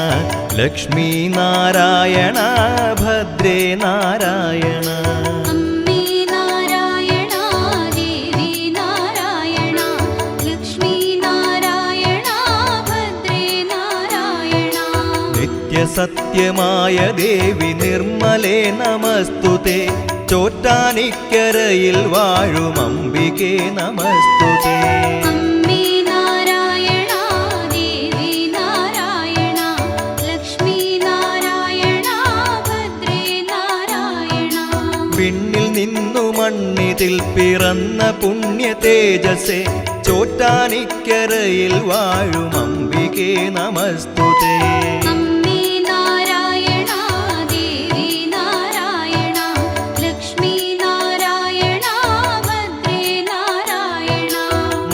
ലക്ഷ്മി നാരായണ, ഭദ്രേ നാരായണ. അമ്മേ നാരായണ, ദേവി നാരായണ, ലക്ഷ്മി നാരായണ, ഭദ്രേ നാരായണ. നിത്യസത്യമായ ദേവി നിർമ്മലേ നമസ്തുതേ, ചോറ്റാനിക്കരയിൽ വാഴും അംബികേ നമസ്തുതേ. അമ്മേ നാരായണ, ദേവി നാരായണ, ലക്ഷ്മി നാരായണ, ഭദ്രേ നാരായണ. വിണ്ണിൽ നിന്നു മണ്ണിതിൽ പിറന്ന പുണ്യ തേജസ്സേ, ചോറ്റാനിക്കരയിൽ വാഴും അംബികേ നമസ്തുതേ. അമ്മേ നാരായണ, ദേവി നാരായണ, ലക്ഷ്മി നാരായണ, ഭദ്രേ നാരായണ.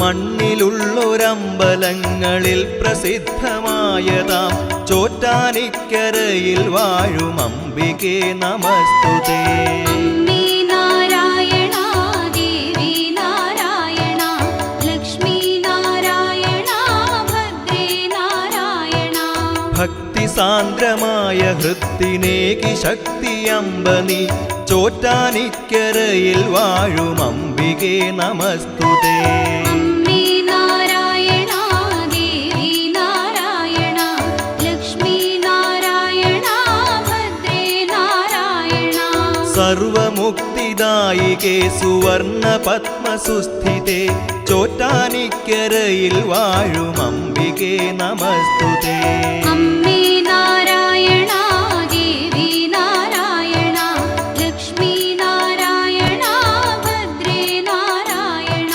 മണ്ണിലുള്ളൊരമ്പലങ്ങളിൽ പ്രസിദ്ധമായതാം ചോറ്റാനിക്കരയിൽ വാഴും അംബികേ നമസ്തുതേ. അമ്മേ നാരായണ, ദേവി നാരായണ, ലക്ഷ്മി നാരായണ, ഭദ്രേ നാരായണ. ഭക്തി സാന്ദ്രമായ ഹൃത്തിനേകി ശക്തിയമ്പനി, ചോറ്റാനിക്കരയിൽ വാഴും അംബികേ നമസ്തുതേ. അമ്മേ നാരായണ, ദേവി നാരായണ, ലക്ഷ്മി നാരായണ, ഭദ്രേ നാരായണ. സർവമുക്തിദായികേ സുവർണ പത്മസുസ്ഥിതേ, ചോറ്റാനിക്കരയിൽ വാഴും അംബികേ നമസ്തുതേ. അമ്മേ നാരായണ, ദേവി നാരായണ, ലക്ഷ്മി നാരായണ, ഭദ്രേ നാരായണ.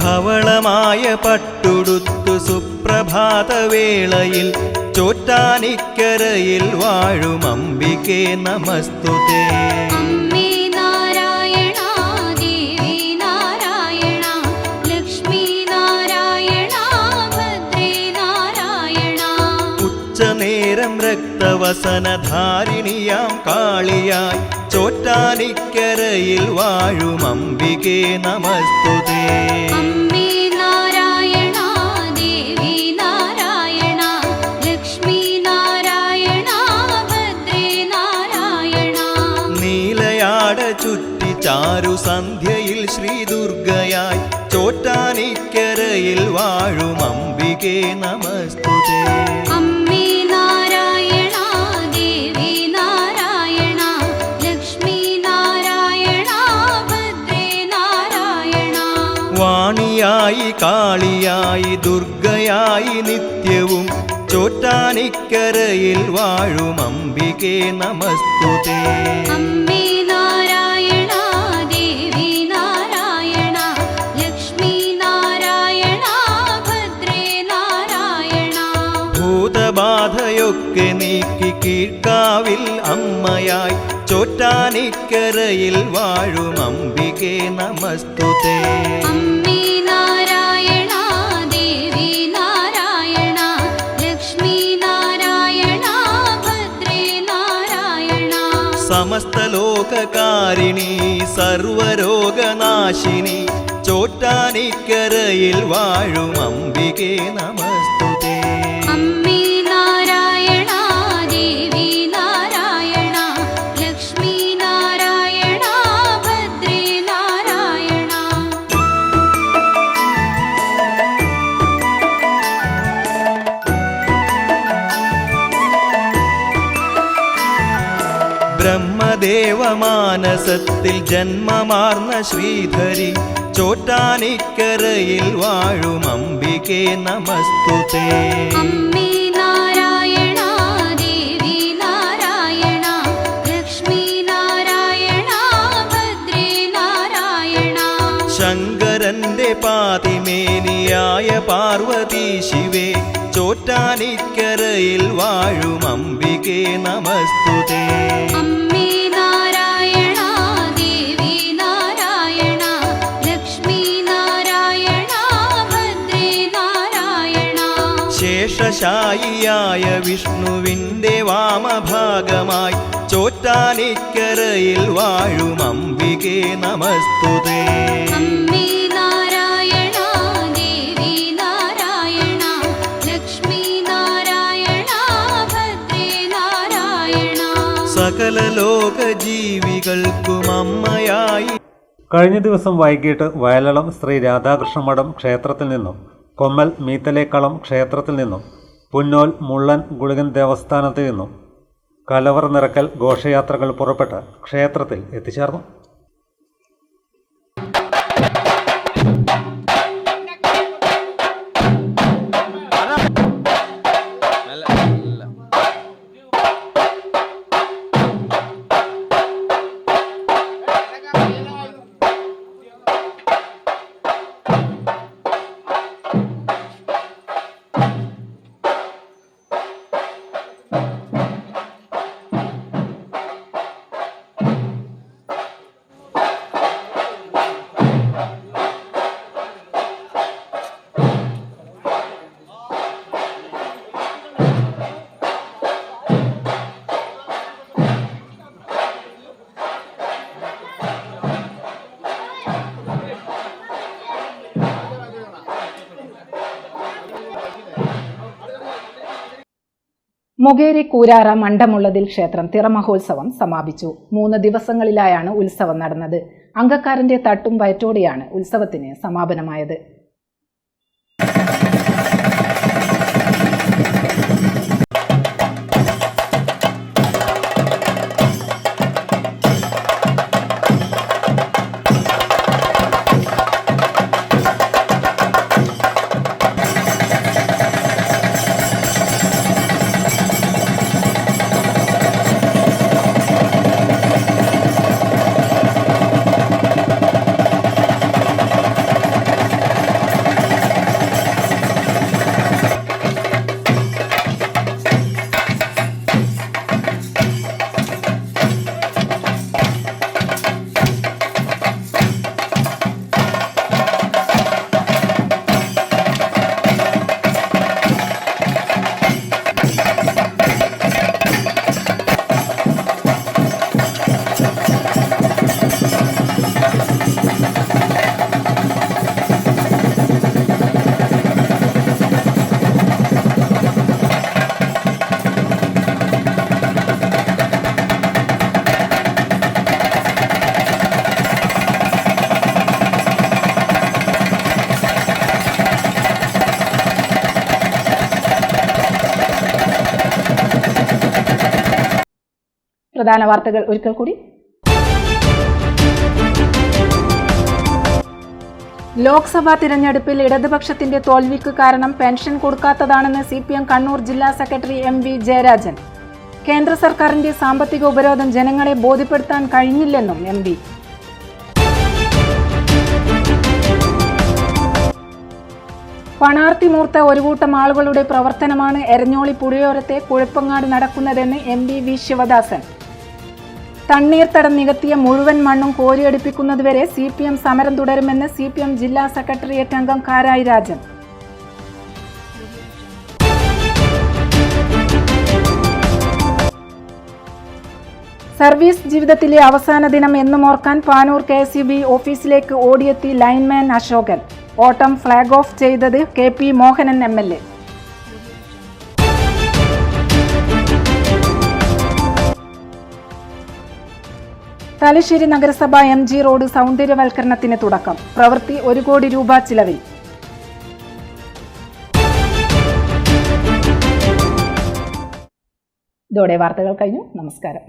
ധവളമായ പട്ടുടുത്തു സുപ്രഭാതവേളയിൽ, ചോറ്റാനിക്കരയിൽ വാഴും അംബികേ നമസ്തുതേ. അമ്മേ നാരായണ, ദേവി നാരായണ, ലക്ഷ്മി നാരായണ, ഭദ്രേ നാരായണ. ഉച്ചനേരം രക്തവസനധാരിണിയാം കാളിയായി, ചോറ്റാനിക്കരയിൽ വാഴും അംബികേ നമസ്തുതേ. അമ്മേ നാരായണ, ദേവി നാരായണ, ലക്ഷ്മി നാരായണ, ഭദ്രേ നാരായണ. നീലയാട ചുറ്റി ചാരു സന്ധ്യയിൽ ശ്രീദുർഗയായി, ചോറ്റാനിക്കരയിൽ വാഴും അംബികേ നമസ്തുതേ. അമ്മേ നാരായണ, ദേവി നാരായണ, ലക്ഷ്മി നാരായണ, ഭദ്രേ നാരായണ. വാണിയായി കാളിയായി ദുർഗയായി നിത്യവും, ചോറ്റാനിക്കരയിൽ വാഴും അംബികേ നമസ്തുതേ. അമ്മേ നാരായണ, ദേവി നാരായണ, ലക്ഷ്മി നാരായണ, ഭദ്രേ നാരായണ. ഭൂതബാധയൊക്കെ നീക്കി കീഴ്ക്കാവിൽ അമ്മയായി, ചോറ്റാനിക്കരയിൽ വാഴും അംബികേ നമസ്തുതേ. അമ്മേ നാരായണ, ദേവി നാരായണ, ലക്ഷ്മി നാരായണ, ഭദ്രേ നാരായണ. സമസ്ത ലോകകാരിണി സർവരോഗനാശിനി, ചോറ്റാനിക്കരയിൽ വാഴും അംബികേ നമസ്തുതേ. അമ്മേ നാരായണ, ദേവി നാരായണ, ലക്ഷ്മി നാരായണ, ഭദ്രേ നാരായണ. ഭക്തമാനസത്തിൽ ജന്മമാർന്ന ശ്രീധരി ചോറ്റാനിക്കരയിൽ വാഴും അംബികേ നമസ്തുതേ. അമ്മേ നാരായണ ദേവി നാരായണ ലക്ഷ്മി നാരായണ ഭദ്രേ നാരായണ. ശങ്കരന്റെ പാതിമേനിയായ പാർവതി ശിവേ ചോറ്റാനിക്കരയിൽ വാഴും അംബികേ നമസ്തുതേ. അമ്മേ നാരായണ ദേവി നാരായണ ലക്ഷ്മി നാരായണ ഭദ്രേ നാരായണ. ശേഷശായിയായ വിഷ്ണുവിൻ്റെ വാമഭാഗമായി ചോറ്റാനിക്കരയിൽ വാഴും അംബികേ നമസ്തുതേ. അമ്മേ നാരായണ ദേവി നാരായണ ലക്ഷ്മി നാരായണ ഭദ്രേ നാരായണ. സകല ലോക ജീവികൾക്കും അമ്മയായി. കഴിഞ്ഞ ദിവസം വൈകിട്ട് വയലളം ശ്രീ രാധാകൃഷ്ണ മഠം ക്ഷേത്രത്തിൽ നിന്നും കൊമ്മൽ മീത്തലേക്കളം ക്ഷേത്രത്തിൽ നിന്നും പുന്നോൽ മുള്ളൻ ഗുളികൻ ദേവസ്ഥാനത്തിൽ നിന്നും കലവർ നിറക്കൽ ഘോഷയാത്രകൾ പുറപ്പെട്ട് ക്ഷേത്രത്തിൽ എത്തിച്ചേർന്നു. മൊകേരി കൂരാറ മണ്ഡമുള്ളതിൽ ക്ഷേത്രം തിറമഹോത്സവം സമാപിച്ചു. 3 ദിവസങ്ങളിലായാണ് ഉത്സവം നടന്നത്. അങ്കക്കാരന്റെ തട്ടും വയറ്റോടെയാണ് ഉത്സവത്തിന് സമാപനമായത്. പ്രധാന വാർത്തകൾ ഒരിക്കൽ കൂടി. ലോക്സഭാ തിരഞ്ഞെടുപ്പിൽ ഇടതുപക്ഷത്തിന്റെ തോൽവിക്ക് കാരണം പെൻഷൻ കൊടുക്കാത്തതാണെന്ന് CPM കണ്ണൂർ ജില്ലാ സെക്രട്ടറി MV ജയരാജൻ. കേന്ദ്ര സർക്കാരിന്റെ സാമ്പത്തിക ഉപരോധം ജനങ്ങളെ ബോധ്യപ്പെടുത്താൻ കഴിഞ്ഞില്ലെന്നും MV. പണാർത്തി മൂർത്ത ഒരു കൂട്ടം ആളുകളുടെ പ്രവർത്തനമാണ് എരഞ്ഞോളി പുഴയോരത്തെ കുഴപ്പങ്ങാട് നടക്കുന്നതെന്ന് MV വി ശിവദാസൻ. തണ്ണീർത്തടം നികത്തിയ മുഴുവൻ മണ്ണും കോരിയടിപ്പിക്കുന്നതുവരെ CPM സമരം തുടരുമെന്ന് CPM ജില്ലാ സെക്രട്ടേറിയറ്റ് അംഗം കാരായി രാജൻ. സർവീസ് ജീവിതത്തിലെ അവസാന ദിനം എന്നും ഓർക്കാൻ പാനൂർ KSEB ഓഫീസിലേക്ക് ഓടിയെത്തി ലൈൻമാൻ അശോകൻ. ഓട്ടം ഫ്ലാഗ് ഓഫ് ചെയ്തത് KP മോഹനൻ MLA. തലശ്ശേരി നഗരസഭ MG റോഡ് സൗന്ദര്യവൽക്കരണത്തിന് തുടക്കം. പ്രവൃത്തി 1 കോടി രൂപ ചിലവിൽ. ഇതോടെ വാർത്തകൾ കഴിഞ്ഞു. നമസ്കാരം.